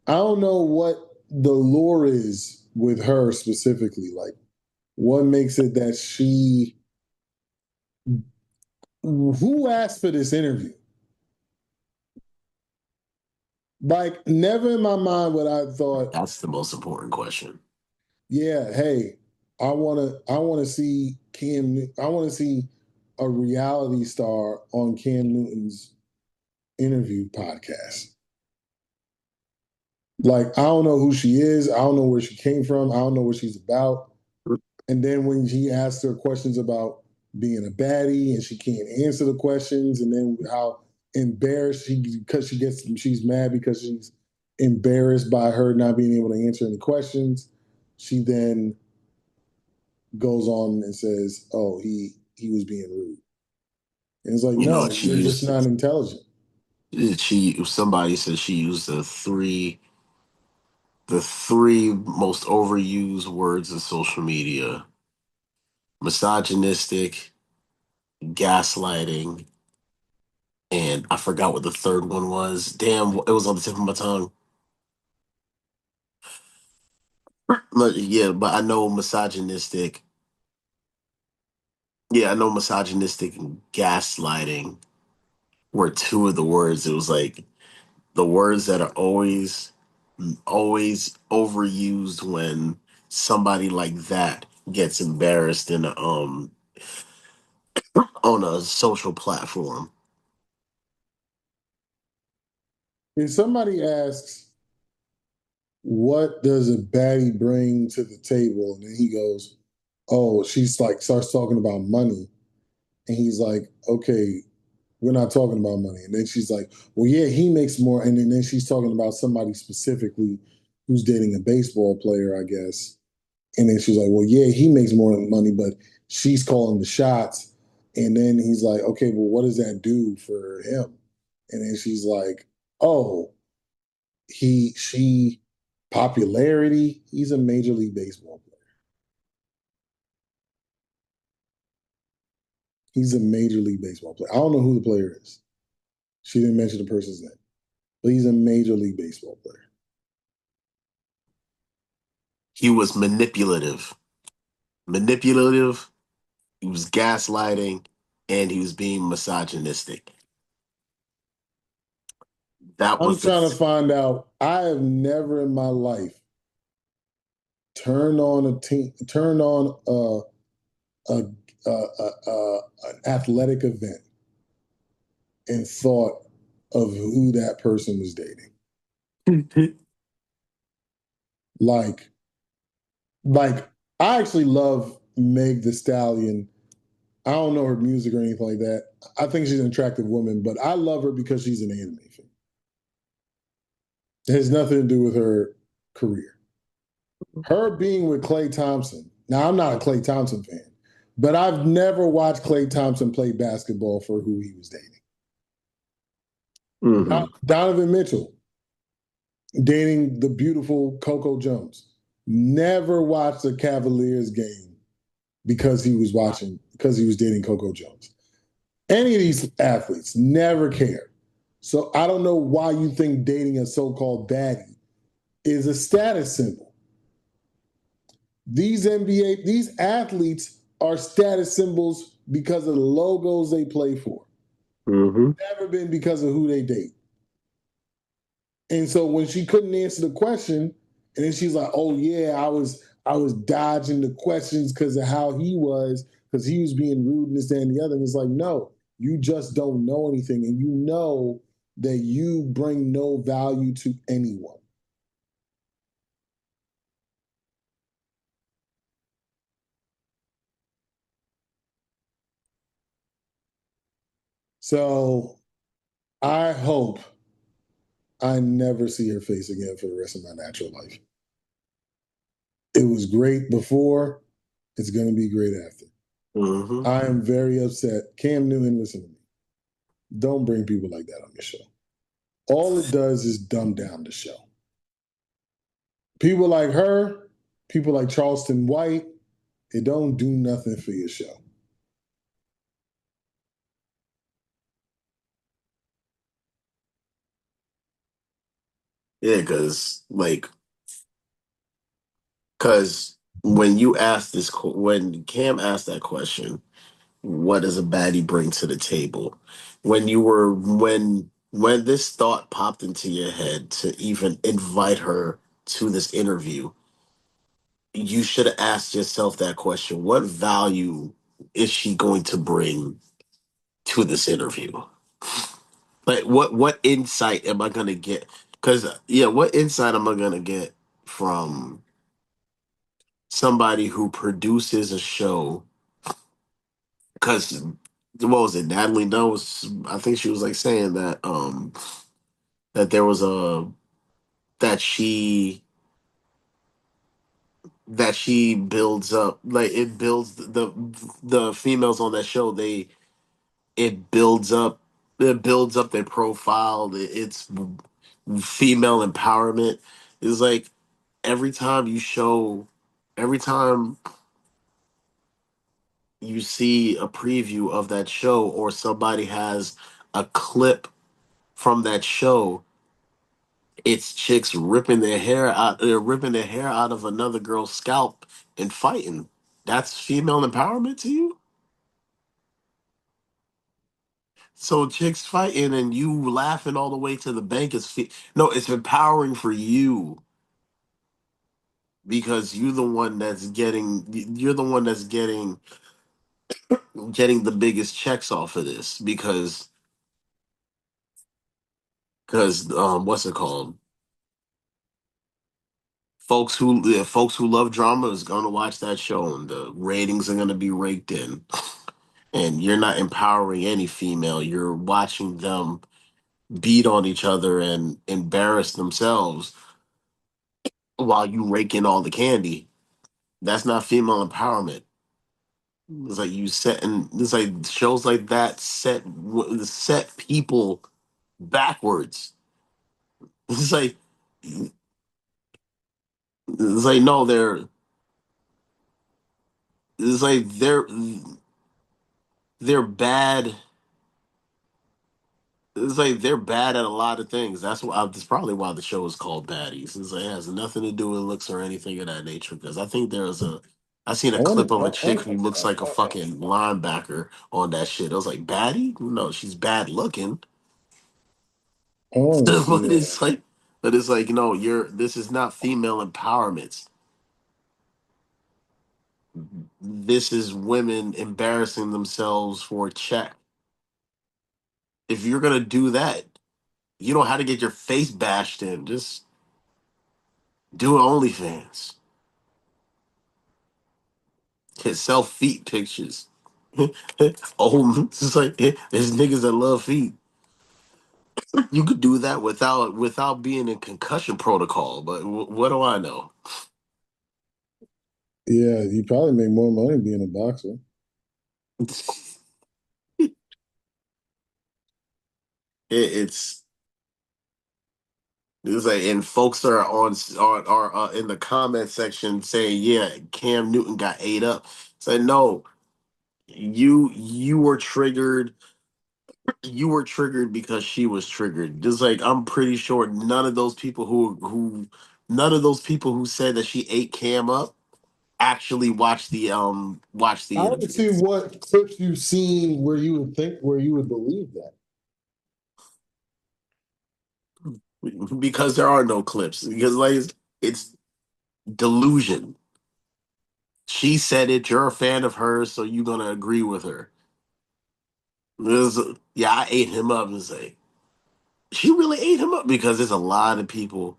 I don't know what the lure is with her specifically. Like, what makes it that she? Who asked for this interview? Like, never in my mind would I thought, That's the most important question. yeah, hey, I wanna see I wanna see a reality star on Cam Newton's interview podcast. Like, I don't know who she is, I don't know where she came from, I don't know what she's about. And then when he asked her questions about being a baddie and she can't answer the questions, and then how embarrassed she's mad because she's embarrassed by her not being able to answer any questions. She then goes on and says, "Oh, he was being rude." And it's like, You know, no, you're just not intelligent. somebody said she used the three most overused words in social media: misogynistic, gaslighting, and I forgot what the third one was. Damn, it was on the tip of my tongue. But yeah, but I know misogynistic. Yeah, I know misogynistic and gaslighting were two of the words. It was like the words that are always overused when somebody like that gets embarrassed in a on a social platform. And somebody asks, "What does a baddie bring to the table?" And then he goes, "Oh, she's like starts talking about money." And he's like, "Okay, we're not talking about money." And then she's like, "Well, yeah, he makes more." And then she's talking about somebody specifically who's dating a baseball player, I guess. And then she's like, "Well, yeah, he makes more money, but she's calling the shots." And then he's like, "Okay, well, what does that do for him?" And then she's like, "Oh, she popularity. He's a major league baseball player. He's a major league baseball player. I don't know who the player is. She didn't mention the person's name, but he's a major league baseball player." He was manipulative. He was gaslighting, and he was being misogynistic. That I'm was trying to the. find out. I have never in my life turned on a, an athletic event and thought of who that person was dating. Like, like I actually love Meg the Stallion. I don't know her music or anything like that. I think she's an attractive woman, but I love her because she's an anime fan. It has nothing to do with her career. Her being with Klay Thompson. Now, I'm not a Klay Thompson fan, but I've never watched Klay Thompson play basketball for who he was dating. Hmm. Donovan Mitchell dating the beautiful Coco Jones. Never watched a Cavaliers game because he was dating Coco Jones. Any of these athletes never cared. So I don't know why you think dating a so-called baddie is a status symbol. These athletes are status symbols because of the logos they play for. Hmm. Never been because of who they date. And so when she couldn't answer the question, and then she's like, "Oh yeah, I was dodging the questions because of how because he was being rude and this, that, and the other." And it's like, no, you just don't know anything, and you know that you bring no value to anyone. So I hope I never see her face again for the rest of my natural life. It was great before, it's going to be great after. Hmm. I am very upset. Cam Newton, listen to me. Don't bring people like that on your show. All it does is dumb down the show. People like her, people like Charleston White, it don't do nothing for your show. Yeah, because when you ask when Cam asked that question, what does a baddie bring to the table? When this thought popped into your head to even invite her to this interview, you should have asked yourself that question. What value is she going to bring to this interview? Like what insight am I gonna get? Because yeah, what insight am I gonna get from somebody who produces a show? Because what was it? Natalie Nunns, I think she was like saying that there was a that she builds up, like it builds the females on that show. It builds up their profile. It's female empowerment. It's like every time you show, every time you see a preview of that show or somebody has a clip from that show, it's chicks ripping their hair out of another girl's scalp and fighting. That's female empowerment to you? So chicks fighting and you laughing all the way to the bank no, it's empowering for you because you're the one that's getting the biggest checks off of this because what's it called? Folks who love drama is gonna watch that show and the ratings are gonna be raked in. And you're not empowering any female. You're watching them beat on each other and embarrass themselves while you rake in all the candy. That's not female empowerment. It's like you set and it's like shows like that set people backwards. It's like it's like no, it's like they're bad. It's like they're bad at a lot of things. That's probably why the show is called Baddies. It's like, it has nothing to do with looks or anything of that nature. Because I think I seen a I clip want of a chick who looks like a fucking linebacker on that shit. I was like, baddie? No, she's bad looking. I want to but see. it's like, but it's like, no, this is not female empowerment. This is women embarrassing themselves for a check. If you're gonna do that, you don't have to get your face bashed in. Just do OnlyFans. Sell feet pictures. Oh, it's just like there's niggas that love feet. You could do that without being in concussion protocol. But what do I know? Yeah, you probably make more money being a boxer. It's like, and folks are in the comment section saying, yeah, Cam Newton got ate up. Say no, you were triggered. You were triggered because she was triggered. Just like I'm pretty sure none of those people who said that she ate Cam up actually watched I the want to interview. see what clips you've seen where you would believe that. Because there are no clips. Because like it's delusion. She said it. You're a fan of hers, so you're gonna agree with her. Yeah, I ate him up. And say she really ate him up because there's a lot of people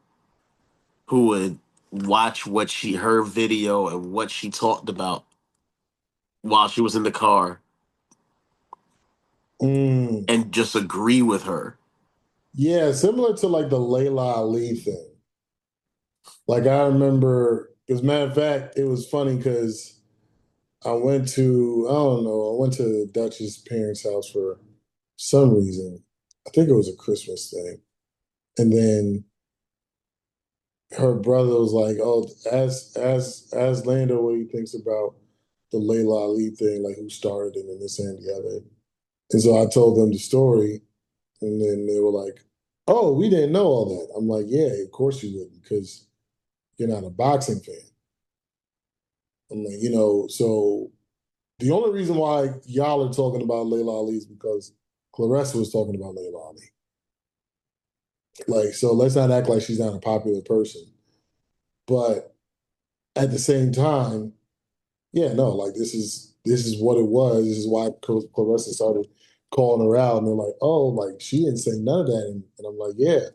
who would watch her video and what she talked about while she was in the car Mm. and just agree with her. Yeah, similar to like the Layla Ali thing. Like I remember, as a matter of fact, it was funny because I don't know, I went to Dutch's parents' house for some reason. I think it was a Christmas thing. And then her brother was like, "Oh, as Lando what he thinks about the Layla Ali thing, like who started it and this and the other." And so I told them the story, and then they were like, "Oh, we didn't know all that." I'm like, "Yeah, of course you wouldn't, because you're not a boxing fan." I'm like, so the only reason why y'all are talking about Layla Ali is because Clarissa was talking about Layla Ali. Like, so let's not act like she's not a popular person. But at the same time, yeah, no, like this is what it was. This is why Clarissa started calling her out, and they're like, "Oh, like she didn't say none of that," and I'm like, "Yeah."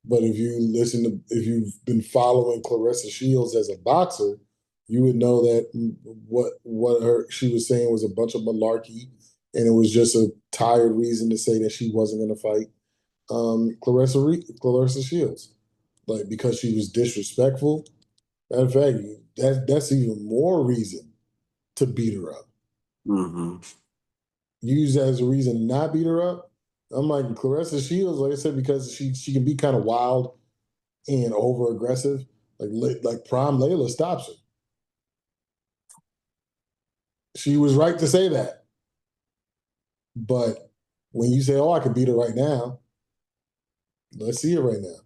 But if you've been following Clarissa Shields as a boxer, you would know that what she was saying was a bunch of malarkey, and it was just a tired reason to say that she wasn't going to fight Clarissa Shields, like because she was disrespectful. Matter of fact, that's even more reason to beat her up. Hmm. Use that as a reason to not beat her up. I'm like Clarissa Shields, like I said, because she can be kind of wild and over aggressive. Like Prime Layla stops her. She was right to say that, but when you say, "Oh, I could beat her right now," let's see it right now.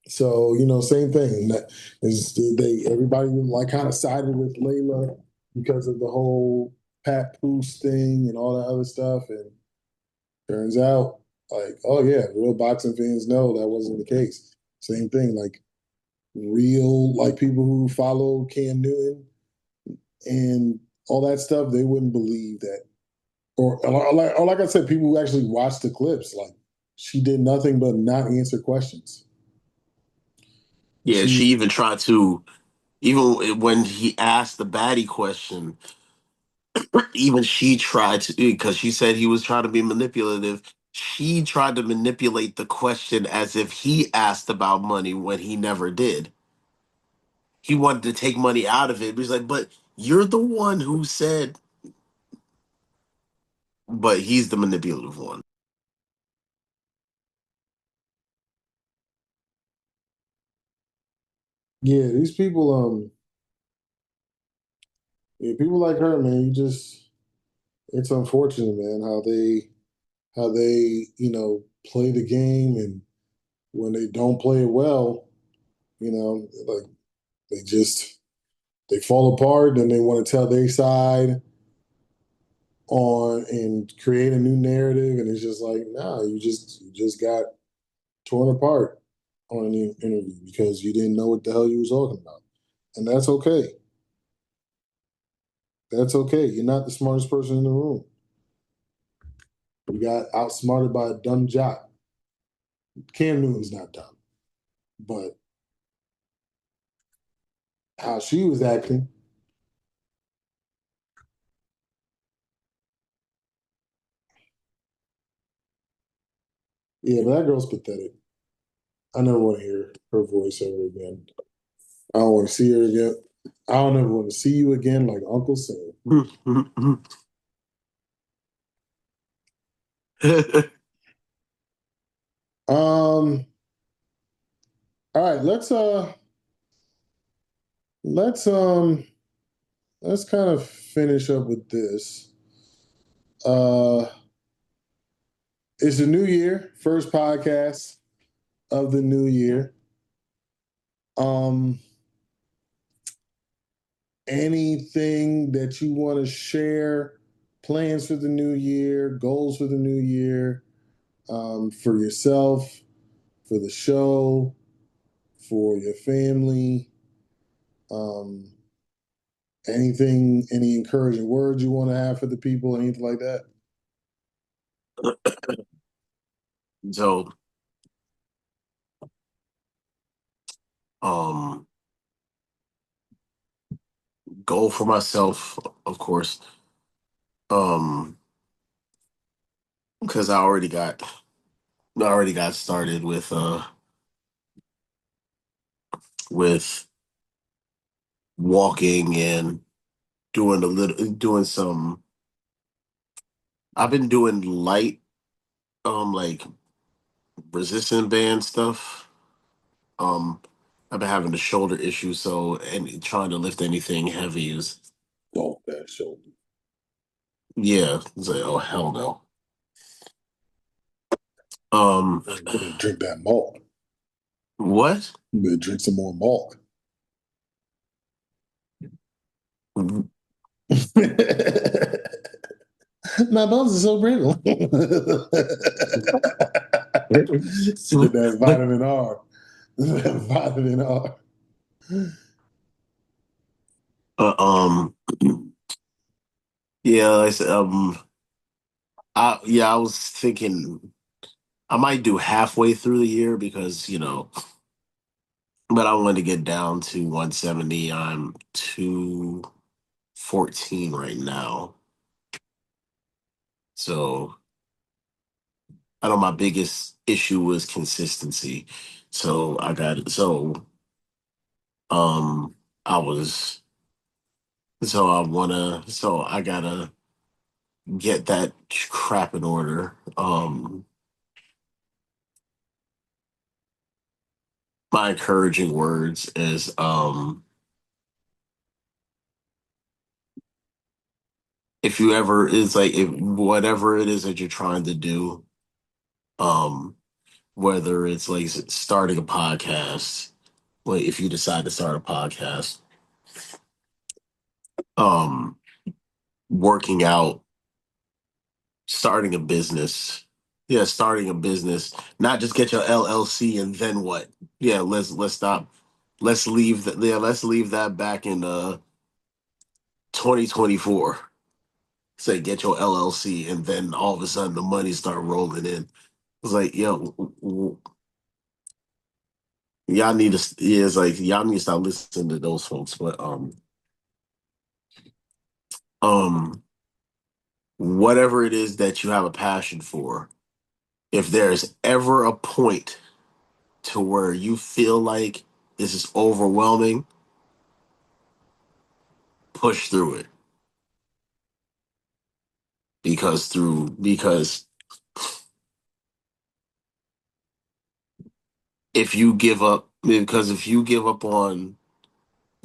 So same thing. That is they everybody like kind of sided with Layla because of the whole Pat Poose thing and all that other stuff, and turns out like, oh yeah, real boxing fans know that wasn't the case. Same thing, like real like people who follow Cam Newton and all that stuff, they wouldn't believe that. Or like I said, people who actually watched the clips, like she did nothing but not answer questions. Yeah, She she even tried to even when he asked the baddie question, even she tried to because she said he was trying to be manipulative. She tried to manipulate the question as if he asked about money when he never did. He wanted to take money out of it. But he's like, but you're the one who said, but he's the manipulative one. Yeah, these people, yeah, people like her, man, you just it's unfortunate, man, how they play the game, and when they don't play it well, like they just they fall apart and they want to tell their side on and create a new narrative, and it's just like, nah, you just got torn apart on an interview because you didn't know what the hell you was talking about. And that's okay. That's okay. You're not the smartest person in the room. You got outsmarted by a dumb jock. Cam Newton's not dumb, but how she was acting, yeah, but that girl's pathetic. I never want to hear her voice ever again. I don't want to see her again. I don't ever want to see you again, like Uncle Sam. Um, all right, let's let's kind of finish up with this. Uh it's a new year, first podcast of the new year. Um Anything that you want to share, plans for the new year, goals for the new year, for yourself, for the show, for your family, um, anything, any encouraging words you want to have for the people, anything like that? So, um, goal for myself, of course, um, because I already got started with walking and doing some. I've been doing light, like resistant band stuff. Um, I've been having a shoulder issue, so and trying to lift anything heavy is, Oh, that show. yeah. It's like, oh hell no. Um, You better drink that malt. what? You better drink some more malt. My bones are so brittle. Get that vitamin R. That vitamin R. Uh, um, yeah, like I said, I was thinking I might do halfway through the year because but I wanted to get down to 170. I'm 214 right now, so I know my biggest issue was consistency. So um I was so I gotta get that crap in order. My encouraging words is if you ever it's like if whatever it is that you're trying to do, um whether it's like starting a podcast, like if you decide to start a podcast, um working out, starting a business. Yeah, starting a business, not just get your LLC and then what? Yeah, let's stop. Let's leave that back in 2024. Say get your LLC and then all of a sudden the money start rolling in. It's like, yo, y'all need to yeah, it's like y'all need to stop listening to those folks. But um whatever it is that you have a passion for, if there's ever a point to where you feel like this is overwhelming, push through it because if you give up on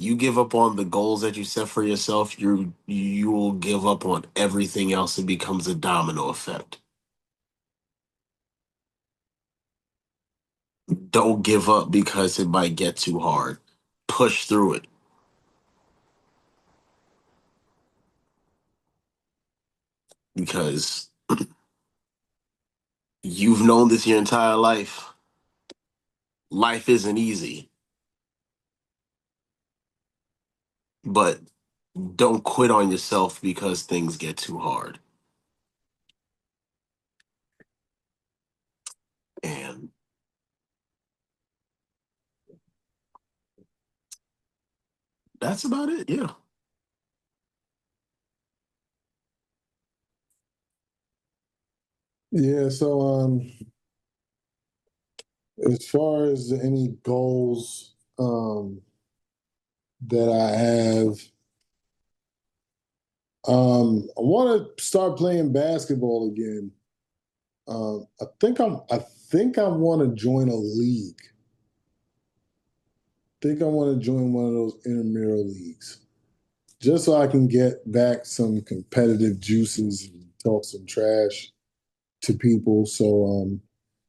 you give up on the goals that you set for yourself, you will give up on everything else. It becomes a domino effect. Don't give up because it might get too hard. Push through it because you've known this your entire life. Life isn't easy, but don't quit on yourself because things get too hard. And that's about it. Yeah. Yeah, so as far as any goals that I have, I want to start playing basketball again. I think I want to join a league. Think I want to join one of those intramural leagues just so I can get back some competitive juices and talk some trash to people. So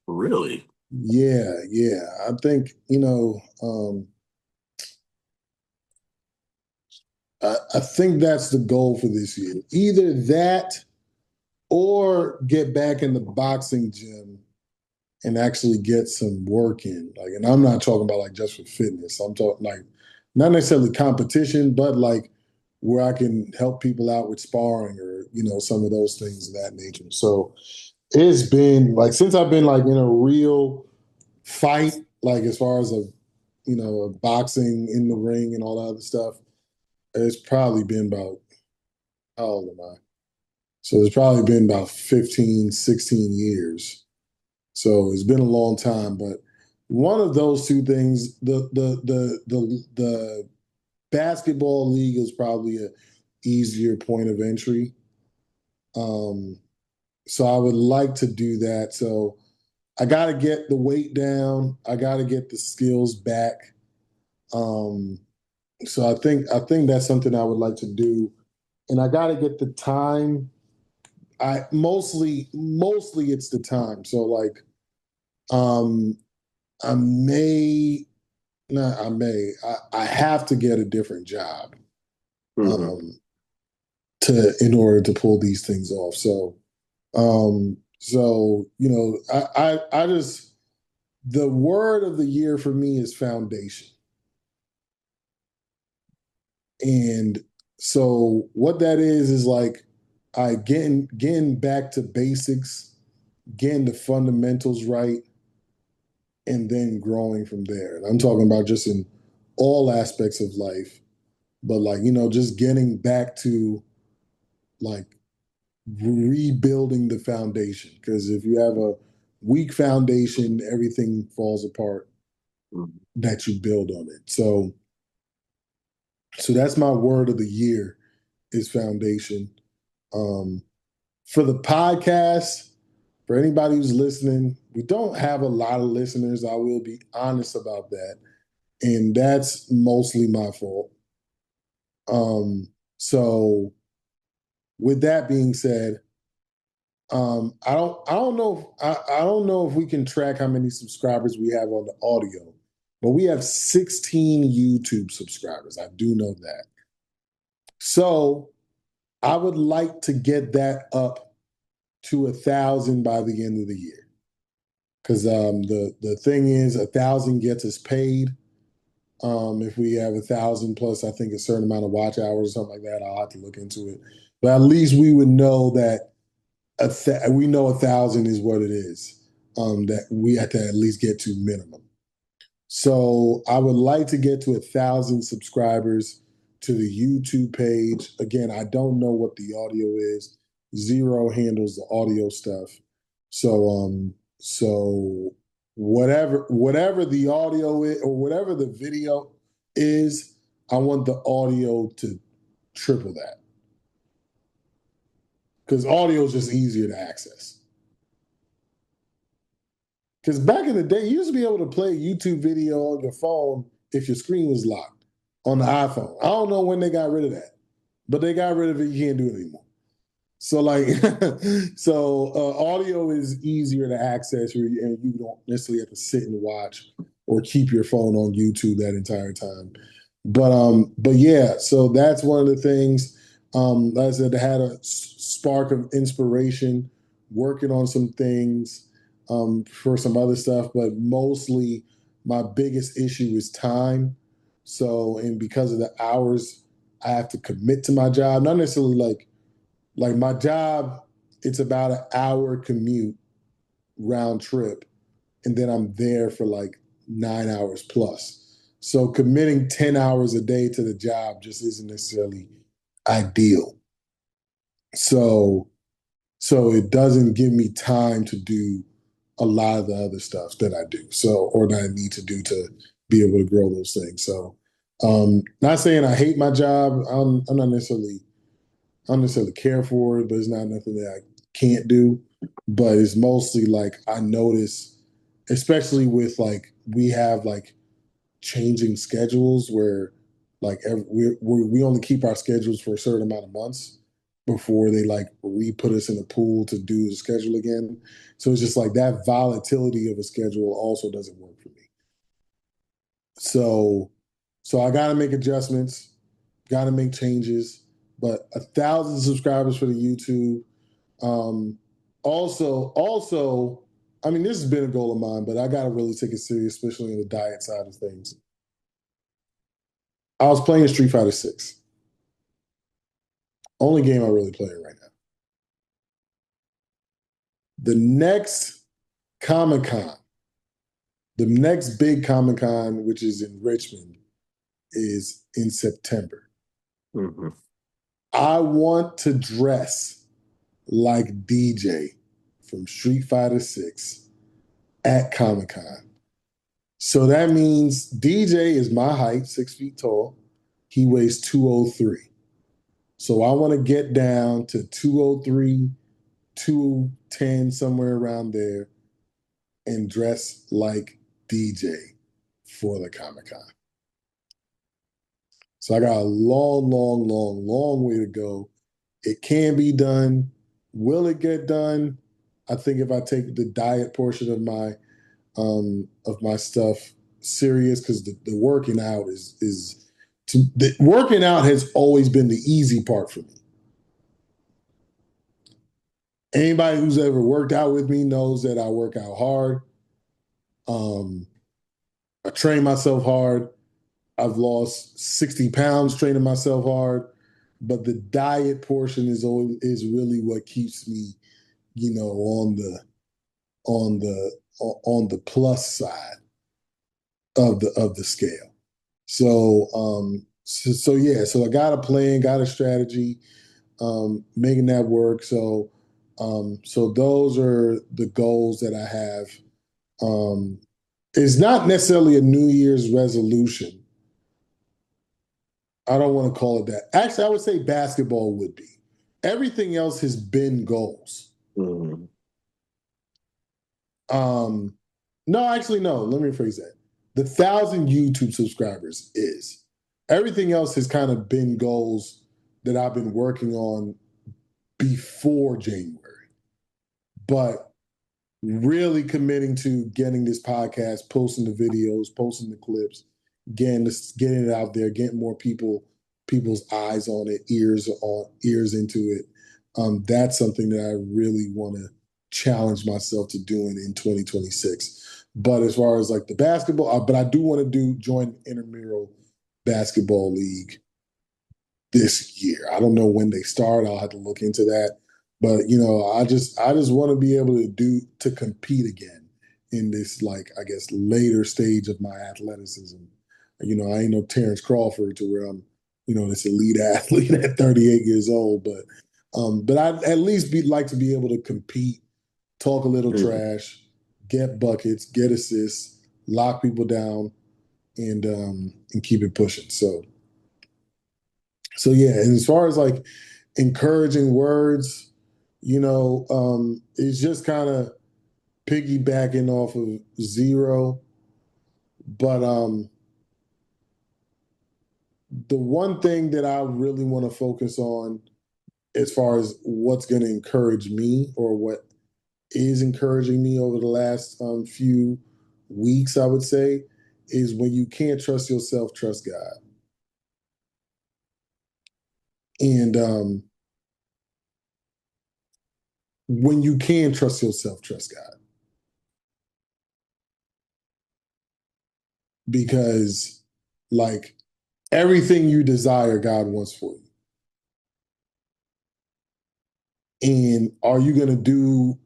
Really. yeah, yeah. I think, I think that's the goal for this year. Either that or get back in the boxing gym and actually get some work in. Like, and I'm not talking about like just for fitness. I'm talking like not necessarily competition, but like where I can help people out with sparring or, some of those things of that nature. So it's been like since I've been like in a real fight, like as far as a boxing in the ring and all that other stuff, it's probably been about how old am I? So it's probably been about 15, 16 years. So it's been a long time, but one of those two things, the basketball league is probably a easier point of entry. Um, so I would like to do that. So I got to get the weight down. I got to get the skills back. Um, so I think that's something I would like to do, and I got to get the time. I mostly it's the time. So like um, I may not. I may. I have to get a different job Hmm. um, to in order to pull these things off. So I just the word of the year for me is foundation. And so what that is like I getting back to basics, getting the fundamentals right, and then growing from there. And I'm talking about just in all aspects of life, but like, just getting back to like rebuilding the foundation. Because if you have a weak foundation, everything falls apart that you build on it. So that's my word of the year is foundation. Um, for the podcast, for anybody who's listening, we don't have a lot of listeners. I will be honest about that. And that's mostly my fault. So with that being said, I don't know if we can track how many subscribers we have on the audio, but we have 16 YouTube subscribers. I do know that. So I would like to get that up to 1,000 by the end of the year. Because the thing is, 1,000 gets us paid. If we have 1,000 plus, I think a certain amount of watch hours or something like that, I'll have to look into it. But at least we would know that we know 1,000 is what it is. That we have to at least get to minimum. So I would like to get to 1,000 subscribers to the YouTube page. Again, I don't know what the audio is. Zero handles the audio stuff. So whatever the audio is or whatever the video is, I want the audio to triple that because audio is just easier to access. Because back in the day, you used to be able to play a YouTube video on your phone if your screen was locked. on the iPhone. I don't know when they got rid of that, but they got rid of it. You can't do it anymore. So like, audio is easier to access, and you don't necessarily have to sit and watch or keep your phone on YouTube that entire time. But yeah, so that's one of the things. Like I said, I had a spark of inspiration, working on some things for some other stuff, but mostly my biggest issue is time. So, and because of the hours I have to commit to my job, not necessarily like my job, it's about an hour commute round trip, and then I'm there for like 9 hours plus. So committing 10 hours a day to the job just isn't necessarily ideal. So so it doesn't give me time to do a lot of the other stuff that I do. So or that I need to do to be able to grow those things. So not saying I hate my job. I'm not necessarily I don't necessarily care for it, but it's not nothing that I can't do. But it's mostly like I notice, especially with like we have like changing schedules where like we only keep our schedules for a certain amount of months before they like re-put us in a pool to do the schedule again. So it's just like that volatility of a schedule also doesn't work for me. So so I got to make adjustments, got to make changes. But 1,000 subscribers for the YouTube. Um, also, I mean, this has been a goal of mine, but I got to really take it serious, especially in the diet side of things. I was playing Street Fighter 6. Only game I really playing right now. The next Comic Con, the next big Comic Con, which is in Richmond, is in September. Mhm. I want to dress like DJ from Street Fighter 6 at Comic Con. So that means DJ is my height, 6 feet tall. He weighs 203. So I want to get down to 203, 210, somewhere around there, and dress like DJ for the Comic Con. So I got a long, long, long, long way to go. It can be done. Will it get done? I think if I take the diet portion of my stuff serious, because the working out the working out has always been the easy part for me. Anybody who's ever worked out with me knows that I work out hard. Um, I train myself hard. I've lost 60 pounds training myself hard, but the diet portion is really what keeps me, on the plus side of the scale. So yeah, so I got a plan, got a strategy, making that work. So those are the goals that I have. Um, it's not necessarily a New Year's resolution. I don't want to call it that. Actually, I would say basketball would be. Everything else has been goals. Mhm. Um, no, actually, no. Let me rephrase that. The 1,000 YouTube subscribers is. Everything else has kind of been goals that I've been working on before January. But really committing to getting this podcast, posting the videos, posting the clips, getting it out there, getting more people's eyes on it, ears into it. That's something that I really want to challenge myself to doing in 2026. But as far as like the basketball, but I do want to join intramural basketball league this year. I don't know when they start. I'll have to look into that. But I just want to be able to compete again in this, like, I guess, later stage of my athleticism. I ain't no Terrence Crawford to where I'm, this elite athlete at 38 years old. But I'd at least like to be able to compete, talk a little Mhm. trash, get buckets, get assists, lock people down, and keep it pushing. So yeah, and as far as like encouraging words, it's just kind of piggybacking off of zero. But the one thing that I really want to focus on as far as what's going to encourage me or what is encouraging me over the last few weeks, I would say, is when you can't trust yourself, trust God. And when you can trust yourself, trust God. Because, like, everything you desire, God wants for you. And are you going to do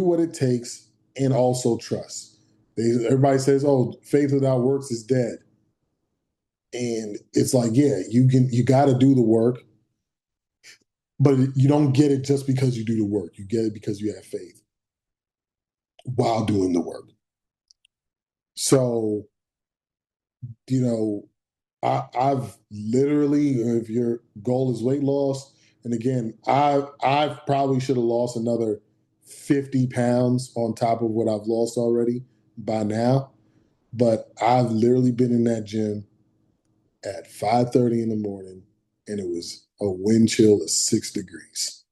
what it takes and also trust? Everybody says, "Oh, faith without works is dead." And it's like, yeah, you got to do the work, but you don't get it just because you do the work. You get it because you have faith while doing the work. So, you know, I've literally, if your goal is weight loss, and again, I probably should have lost another 50 pounds on top of what I've lost already by now. But I've literally been in that gym at 5:30 in the morning, and it was a wind chill of 6 degrees.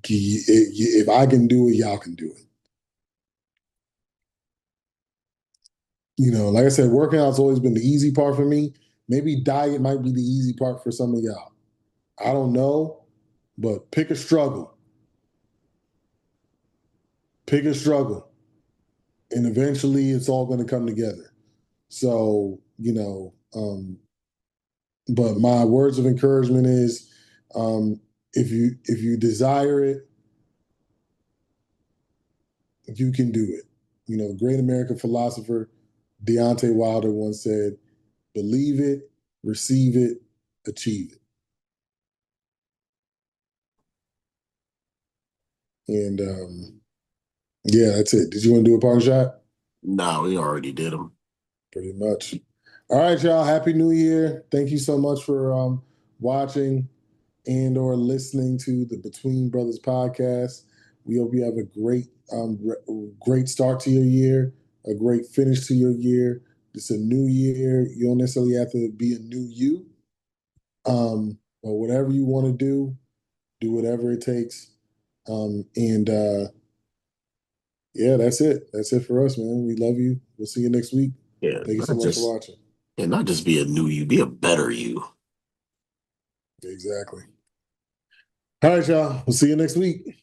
If I can do it, y'all can do it. Like I said, working out's always been the easy part for me. Maybe diet might be the easy part for some of y'all. I don't know, but pick a struggle. Pick a struggle. And eventually it's all going to come together. So, but my words of encouragement is if you desire it, you can do it. Great American philosopher Deontay Wilder once said, believe it, receive it, achieve it. And yeah, that's it. Did you want to do a parting shot? Nah, we already did them. Pretty much. All right, y'all. Happy New Year. Thank you so much for watching and or listening to the Between Brothers podcast. We hope you have a great start to your year, a great finish to your year. It's a new year. You don't necessarily have to be a new you, but whatever you want to do whatever it takes. And yeah, that's it. That's it for us, man. We love you. We'll see you next week. Yeah, Thank you so not much for just watching. yeah, not just be a new you, be a better you. Exactly. All right, y'all. We'll see you next week.